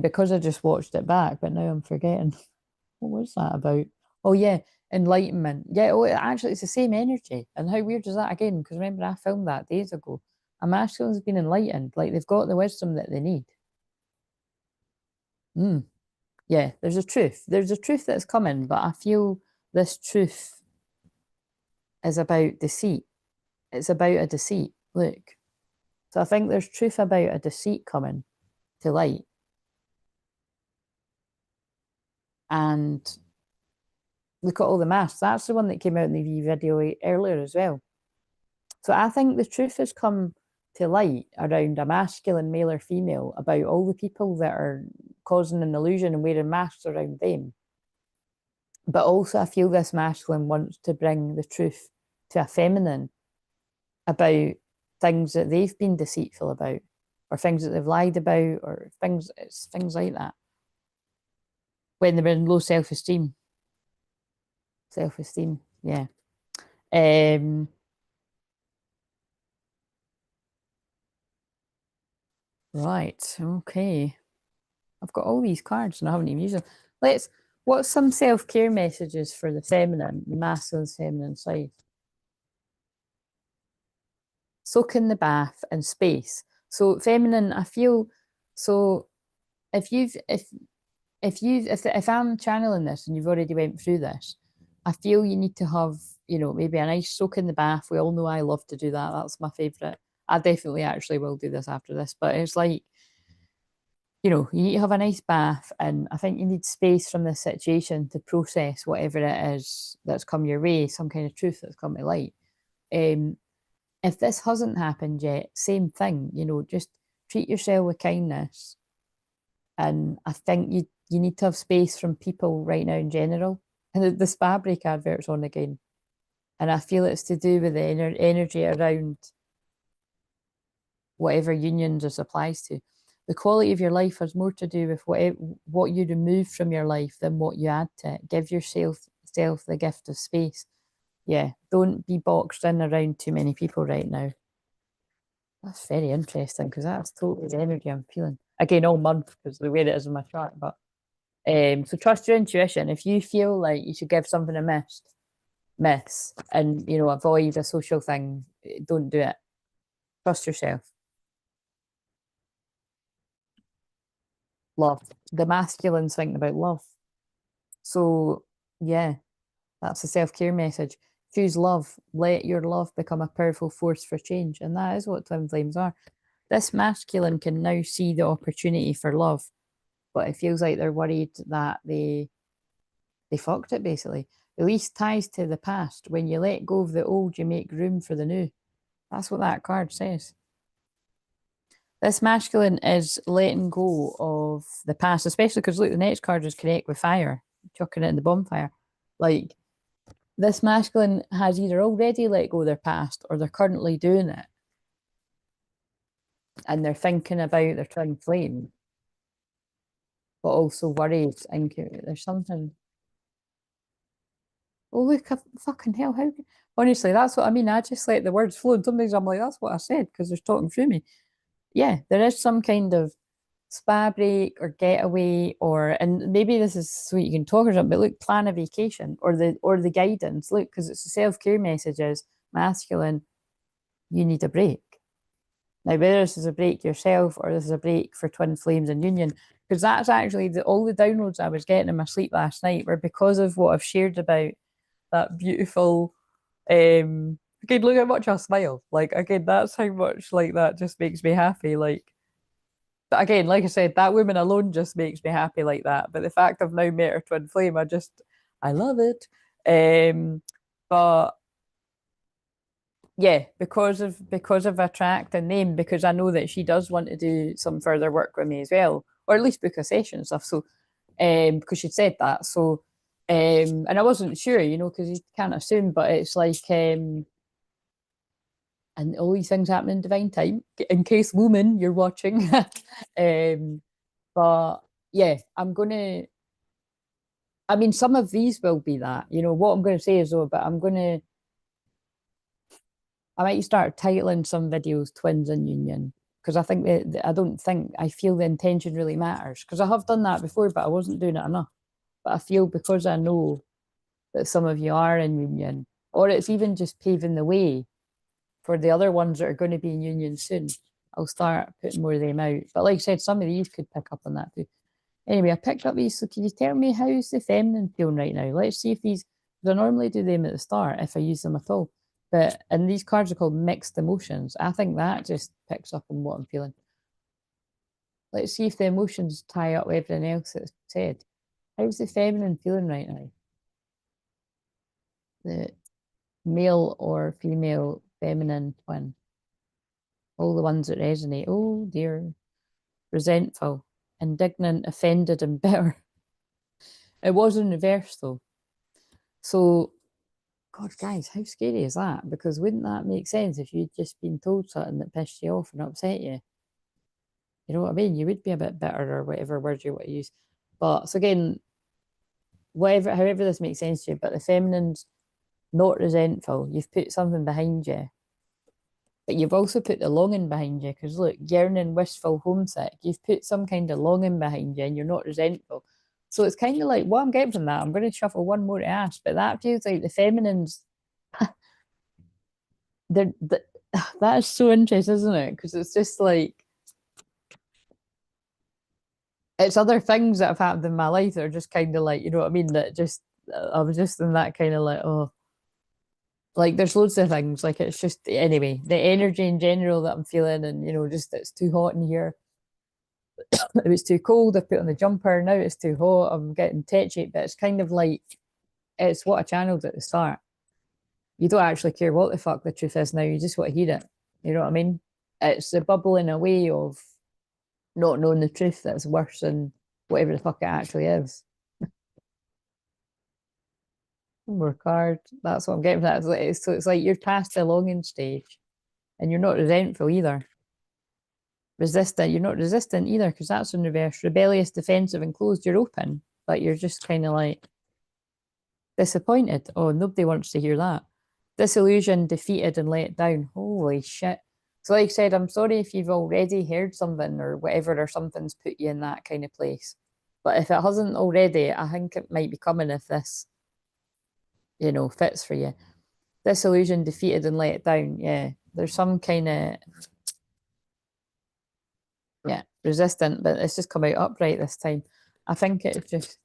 because I just watched it back, but now I'm forgetting. What was that about? Oh yeah, enlightenment. Yeah, oh, actually, it's the same energy. And how weird is that again? Because remember, I filmed that days ago. A masculine's been enlightened, like they've got the wisdom that they need. Yeah, there's a truth. There's a truth that's coming, but I feel this truth is about deceit. It's about a deceit. Look. So I think there's truth about a deceit coming to light. And look at all the masks. That's the one that came out in the video earlier as well. So I think the truth has come to light around a masculine, male or female, about all the people that are causing an illusion and wearing masks around them. But also I feel this masculine wants to bring the truth to a feminine about things that they've been deceitful about, or things that they've lied about, or things like that. When they're in low self-esteem. Self-esteem, yeah. Right, okay. I've got all these cards and I haven't even used them. What's some self-care messages for the feminine, the masculine feminine side? Soak in the bath and space. So feminine, I feel, so if I'm channeling this and you've already went through this, I feel you need to have, you know, maybe a nice soak in the bath. We all know I love to do that. That's my favorite. I definitely actually will do this after this, but it's like, you know, you need to have a nice bath, and I think you need space from this situation to process whatever it is that's come your way, some kind of truth that's come to light. If this hasn't happened yet, same thing, you know, just treat yourself with kindness. And I think you need to have space from people right now in general. And the spa break advert's on again. And I feel it's to do with the energy around whatever unions this applies to. The quality of your life has more to do with what you remove from your life than what you add to it. Give yourself the gift of space. Yeah, don't be boxed in around too many people right now. That's very interesting because that's totally the energy I'm feeling. Again, all month because the way it is in my chart. But so trust your intuition. If you feel like you should give something a miss, and you know, avoid a social thing, don't do it. Trust yourself. Love. The masculine's thinking about love. So yeah, that's a self-care message. Choose love. Let your love become a powerful force for change. And that is what twin flames are. This masculine can now see the opportunity for love, but it feels like they're worried that they fucked it basically. Release ties to the past. When you let go of the old, you make room for the new. That's what that card says. This masculine is letting go of the past, especially because look, the next card is connect with fire, chucking it in the bonfire. Like this masculine has either already let go of their past or they're currently doing it. And they're thinking about their twin flame, but also worried. And there's something. Oh, look, fucking hell. Honestly, that's what I mean. I just let the words flow. And sometimes I'm like, that's what I said because they're talking through me. Yeah, there is some kind of spa break or getaway, and maybe this is so you can talk or something, but look, plan a vacation or the guidance. Look, because it's the self-care messages, masculine. you need a break. Now, whether this is a break yourself or this is a break for twin flames and union, because that's actually all the downloads I was getting in my sleep last night were because of what I've shared about that beautiful. Again, look how much I smile. Like again, that's how much like that just makes me happy. Like, but again, like I said, that woman alone just makes me happy like that. But the fact I've now met her twin flame, I love it. But yeah, because of attract and name, because I know that she does want to do some further work with me as well, or at least book a session and stuff. So, because she'd said that. So, and I wasn't sure, because you can't assume, but it's like, and all these things happen in divine time. In case, woman, you're watching. But yeah, I mean, some of these will be that. What I'm going to say is though, but I might start titling some videos "Twins in Union" because I think I feel the intention really matters because I have done that before, but I wasn't doing it enough. But I feel because I know that some of you are in union, or it's even just paving the way for the other ones that are going to be in union soon. I'll start putting more of them out. But like I said, some of these could pick up on that too. Anyway, I picked up these. So can you tell me how's the feminine feeling right now? Let's see if these, because I normally do them at the start if I use them at all. And these cards are called mixed emotions. I think that just picks up on what I'm feeling. Let's see if the emotions tie up with everything else that's said. How's the feminine feeling right now? The male or female feminine twin. All the ones that resonate. Oh dear. Resentful, indignant, offended, and bitter. It was in reverse though. So, God, guys, how scary is that? Because wouldn't that make sense if you'd just been told something that pissed you off and upset you? You know what I mean? You would be a bit bitter or whatever word you want to use. But so again, however this makes sense to you, but the feminine's not resentful. You've put something behind you. But you've also put the longing behind you because look, yearning, wistful, homesick. You've put some kind of longing behind you and you're not resentful. So it's kind of like what I'm getting from that. I'm going to shuffle one more to ask, but that feels like the feminines. they're, that is so interesting, isn't it? Because it's just like it's other things that have happened in my life that are just kind of like, you know what I mean? That just I was just in that kind of like, oh, like there's loads of things. Like it's just anyway, the energy in general that I'm feeling, and just it's too hot in here. It was too cold. I put on the jumper. Now it's too hot. I'm getting tetchy, but it's kind of like it's what I channeled at the start. You don't actually care what the fuck the truth is now. You just want to hear it. You know what I mean? It's the bubbling away of not knowing the truth that's worse than whatever the fuck it actually is. More card. That's what I'm getting from that. So it's like you're past the longing stage and you're not resentful either. Resistant. You're not resistant either because that's in reverse. Rebellious, defensive, and closed. You're open, but you're just kind of like disappointed. Oh, nobody wants to hear that. Disillusioned, defeated, and let down. Holy shit. So, like I said, I'm sorry if you've already heard something or whatever, or something's put you in that kind of place. But if it hasn't already, I think it might be coming if this, fits for you. Disillusioned, defeated, and let down. Yeah. There's some kind of, yeah, resistant, but it's just come out upright this time. I think it's just,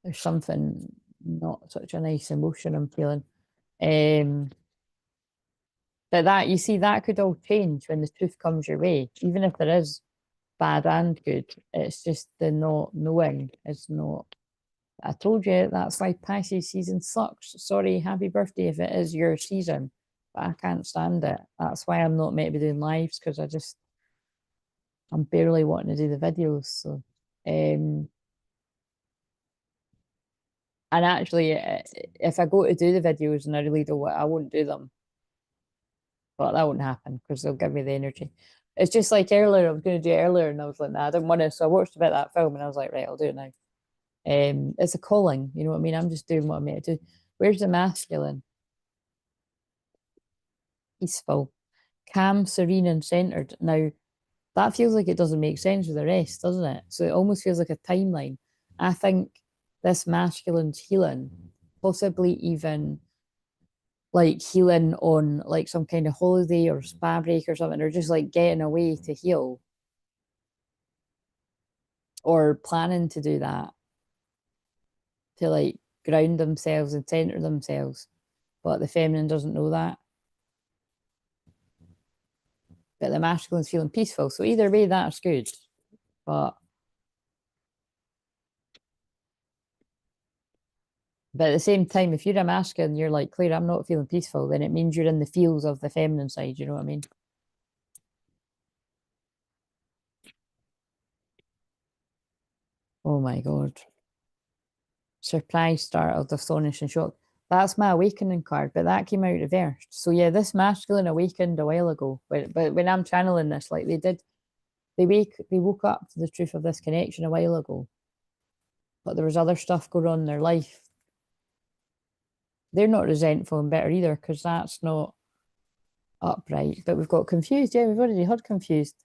there's something not such a nice emotion I'm feeling. But that you see, that could all change when the truth comes your way, even if there is bad and good. It's just the not knowing is not. I told you that's why Pisces season sucks. Sorry, happy birthday if it is your season, but I can't stand it. That's why I'm not meant to be doing lives because I'm barely wanting to do the videos. So, and actually, if I go to do the videos and I really don't want, I won't do them. But that won't happen because they'll give me the energy. It's just like earlier, I was going to do it earlier and I was like, nah, I don't want to. So I watched a bit of that film and I was like, right, I'll do it now. It's a calling, you know what I mean? I'm just doing what I'm meant to do. Where's the masculine? Peaceful, calm, serene, and centered. Now, that feels like it doesn't make sense with the rest, doesn't it? So it almost feels like a timeline. I think this masculine's healing, possibly even like healing on like some kind of holiday or spa break or something, or just like getting away to heal or planning to do that to like ground themselves and center themselves. But the feminine doesn't know that. But the masculine's feeling peaceful. So either way, that's good. But at the same time, if you're a masculine and you're like, Claire, I'm not feeling peaceful, then it means you're in the feels of the feminine side. You know what I mean? Oh my God. Surprise, startled, astonished, and shocked. That's my awakening card, but that came out reversed. So yeah, this masculine awakened a while ago. But when I'm channeling this, like they woke up to the truth of this connection a while ago. But there was other stuff going on in their life. They're not resentful and bitter either, because that's not upright. But we've got confused. Yeah, we've already heard confused.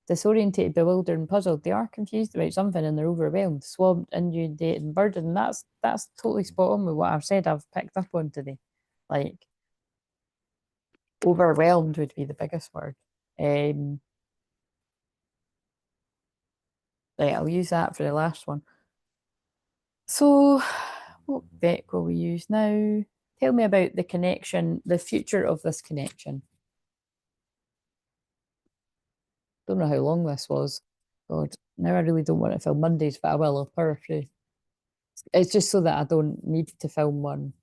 Disorientated, bewildered, and puzzled. They are confused about something and they're overwhelmed, swamped, inundated, and burdened. And that's totally spot on with what I've said. I've picked up on today. Like overwhelmed would be the biggest word. Um, right, I'll use that for the last one. So, what deck will we use now? Tell me about the connection, the future of this connection. Don't know how long this was. God, now I really don't want to film Mondays, but I will. I'll power through. It's just so that I don't need to film one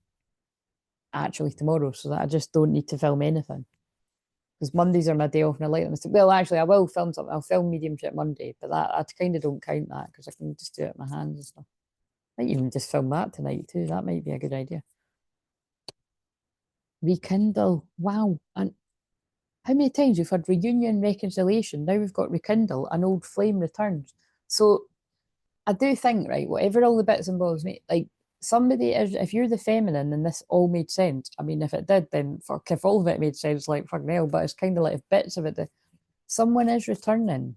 actually tomorrow, so that I just don't need to film anything. Because Mondays are my day off and I like them. Well, actually, I will film something. I'll film mediumship Monday, but that I kind of don't count that because I can just do it with my hands and stuff. Might even just film that tonight too. That might be a good idea. Rekindle. Wow. And how many times we've had reunion, reconciliation? Now we've got rekindle, an old flame returns. So I do think, right, whatever all the bits and bobs make, like somebody is, if you're the feminine and this all made sense. I mean, if it did, then fuck, if all of it made sense, like fucking hell, but it's kind of like if bits of it, someone is returning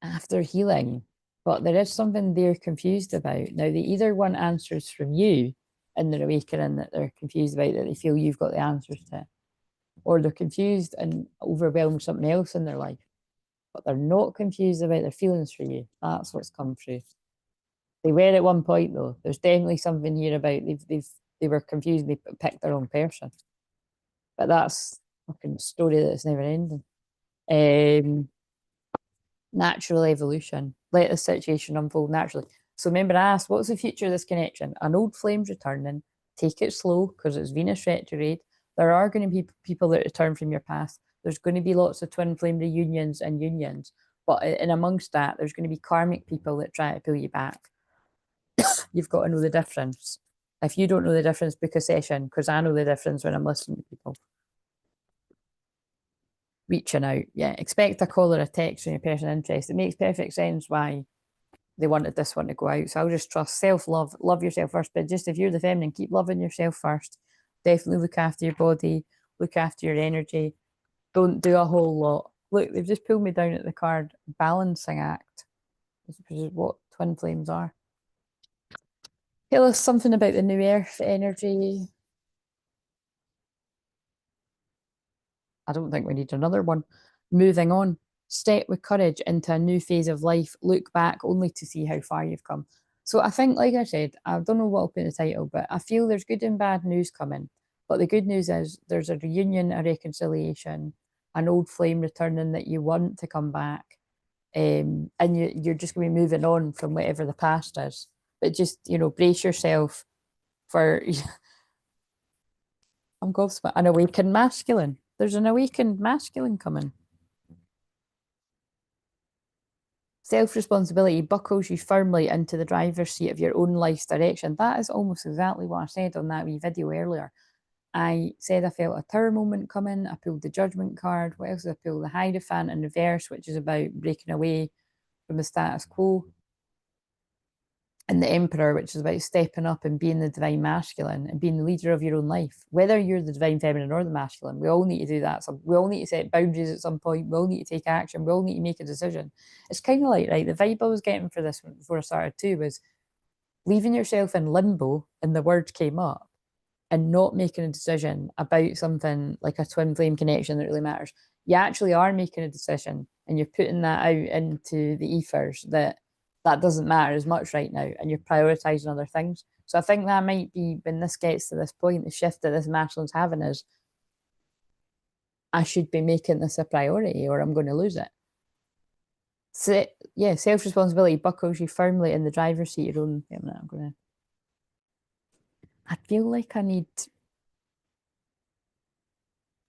after healing, but there is something they're confused about. Now, they either want answers from you in their awakening that they're confused about, that they feel you've got the answers to, or they're confused and overwhelmed with something else in their life, but they're not confused about their feelings for you. That's what's come through. They were at one point though. There's definitely something here about they were confused. They picked the wrong person, but that's a fucking story that's never ending. Um, Natural evolution. Let the situation unfold naturally. So remember, I asked, what's the future of this connection? An old flame's returning. Take it slow because it's Venus retrograde. There are going to be people that return from your past. There's going to be lots of twin flame reunions and unions. But in amongst that, there's going to be karmic people that try to pull you back. You've got to know the difference. If you don't know the difference, book a session because I know the difference when I'm listening to people. Reaching out, yeah. Expect a call or a text from your person interest. It makes perfect sense why they wanted this one to go out. So I'll just trust self-love, love yourself first. But just if you're the feminine, keep loving yourself first. Definitely look after your body, look after your energy. Don't do a whole lot. Look, they've just pulled me down at the card balancing act, which is what twin flames are. Tell us something about the new earth energy. I don't think we need another one. Moving on. Step with courage into a new phase of life. Look back only to see how far you've come. So I think, like I said, I don't know what I'll put in the title, but I feel there's good and bad news coming. But the good news is there's a reunion, a reconciliation, an old flame returning that you want to come back. And you're just going to be moving on from whatever the past is. But just, brace yourself for, I'm gobsmacked, an awakened masculine. There's an awakened masculine coming. Self-responsibility buckles you firmly into the driver's seat of your own life's direction. That is almost exactly what I said on that wee video earlier. I said I felt a tower moment coming. I pulled the judgment card. What else did I pull? The Hierophant in reverse, which is about breaking away from the status quo. And the Emperor, which is about stepping up and being the divine masculine and being the leader of your own life. Whether you're the divine feminine or the masculine, we all need to do that. We all need to set boundaries at some point. We all need to take action. We all need to make a decision. It's kind of like, right, the vibe I was getting for this one before I started too was leaving yourself in limbo and the word came up. and not making a decision about something like a twin flame connection that really matters, you actually are making a decision and you're putting that out into the ethers that that doesn't matter as much right now and you're prioritizing other things. So I think that might be when this gets to this point, the shift that this masculine's having is I should be making this a priority or I'm going to lose it. So, yeah, self responsibility buckles you firmly in the driver's seat of your own. Yeah, I'm gonna. I feel like I need.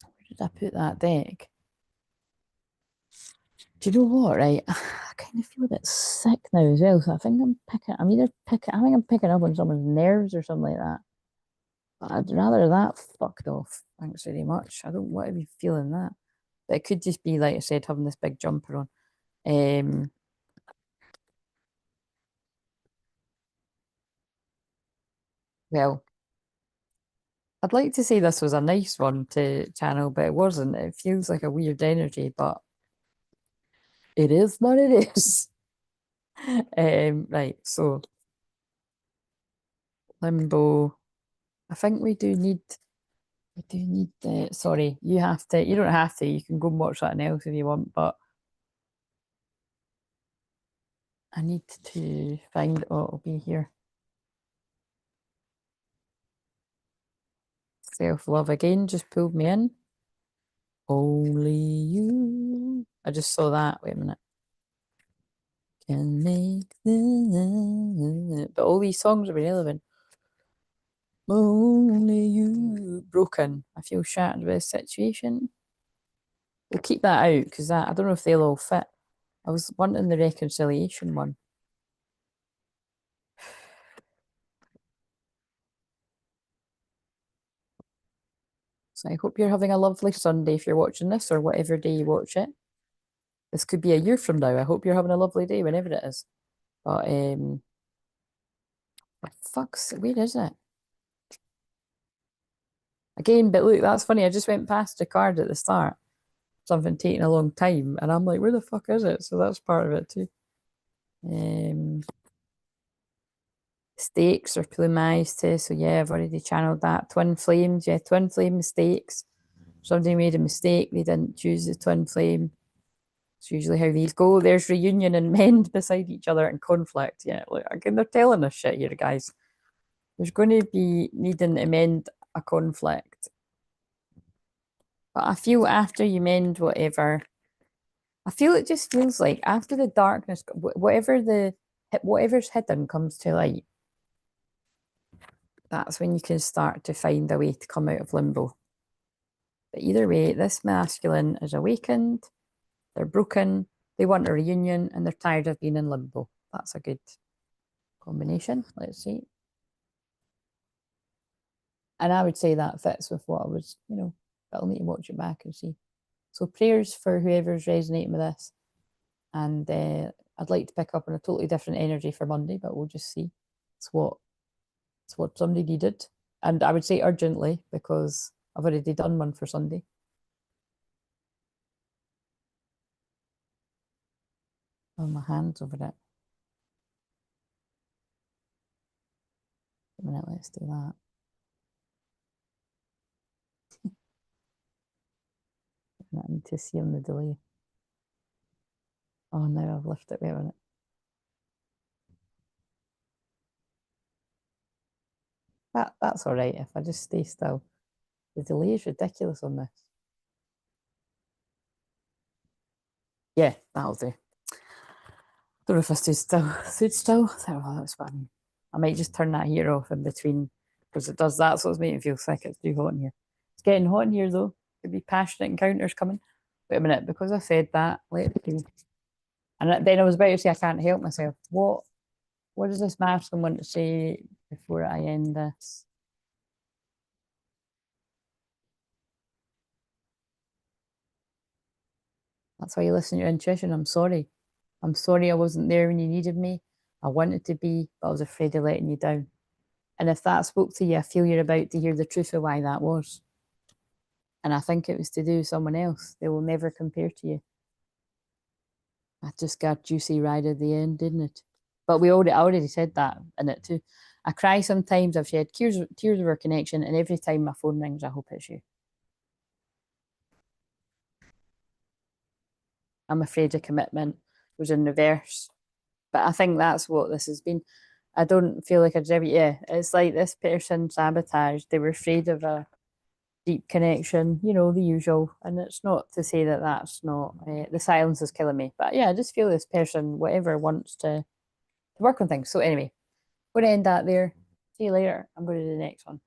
Where did I put that deck? Do you know what? Right, I kind of feel a bit sick now as well. So I think I'm picking. I'm either picking. I think I'm picking up on someone's nerves or something like that. But I'd rather that fucked off. Thanks very much. I don't want to be feeling that. But it could just be like I said, having this big jumper on. Um, well, I'd like to say this was a nice one to channel, but it wasn't. It feels like a weird energy, but it is what it is. Right, so Limbo. I think we do need the sorry, you don't have to, you can go and watch something else if you want, but I need to find it'll be here. Self-love again just pulled me in. Only you. I just saw that. Wait a minute. Can make the but all these songs are irrelevant. Only you. Broken. I feel shattered by the situation. We'll keep that out because I don't know if they'll all fit. I was wanting the reconciliation one. So I hope you're having a lovely Sunday if you're watching this or whatever day you watch it. This could be a year from now. I hope you're having a lovely day whenever it is. But fuck's where is it? Again, but look, that's funny. I just went past a card at the start. Something taking a long time, and I'm like, where the fuck is it? So that's part of it too. Stakes or pulling my eyes to. So yeah, I've already channeled that. Twin flames, yeah, twin flame mistakes. Somebody made a mistake, they didn't choose the twin flame. It's usually how these go. There's reunion and mend beside each other and conflict. Yeah, look, again, they're telling us shit here, guys. There's going to be needing to mend a conflict. But I feel after you mend whatever, I feel it just feels like after the darkness, whatever's hidden comes to light. That's when you can start to find a way to come out of limbo. But either way, this masculine is awakened, they're broken, they want a reunion, and they're tired of being in limbo. That's a good combination. Let's see. And I would say that fits with what I was, but I'll need to watch it back and see. So prayers for whoever's resonating with this. And I'd like to pick up on a totally different energy for Monday, but we'll just see. It's what somebody needed. And I would say urgently because I've already done one for Sunday. Oh, my hand's over it. A minute, let's do that. I need to see on the delay. Oh, now I've left it. Wait a minute. That's all right if I just stay still. The delay is ridiculous on this. Yeah, that'll do. Don't know if I stood still. Stood still? Oh, that's fine. I might just turn that heater off in between because it does that. So it's making me feel sick. It's too hot in here. It's getting hot in here though. Could be passionate encounters coming. Wait a minute, because I said that, let's see. And then I was about to say I can't help myself. What does this masculine want to say before I end this? That's why you listen to your intuition. I'm sorry. I'm sorry I wasn't there when you needed me. I wanted to be, but I was afraid of letting you down. And if that spoke to you, I feel you're about to hear the truth of why that was. And I think it was to do with someone else. They will never compare to you. I just got juicy right at the end, didn't it? But I already said that in it too. I cry sometimes. I've shed tears of our connection, and every time my phone rings, I hope it's you. I'm afraid of commitment was in reverse. But I think that's what this has been. I don't feel like I deserve it. Yeah, it's like this person sabotaged. They were afraid of a deep connection, you know, the usual. And it's not to say that that's not, the silence is killing me. But yeah, I just feel this person, whatever, wants to work on things. So anyway, I'm going to end that there. See you later. I'm going to do the next one.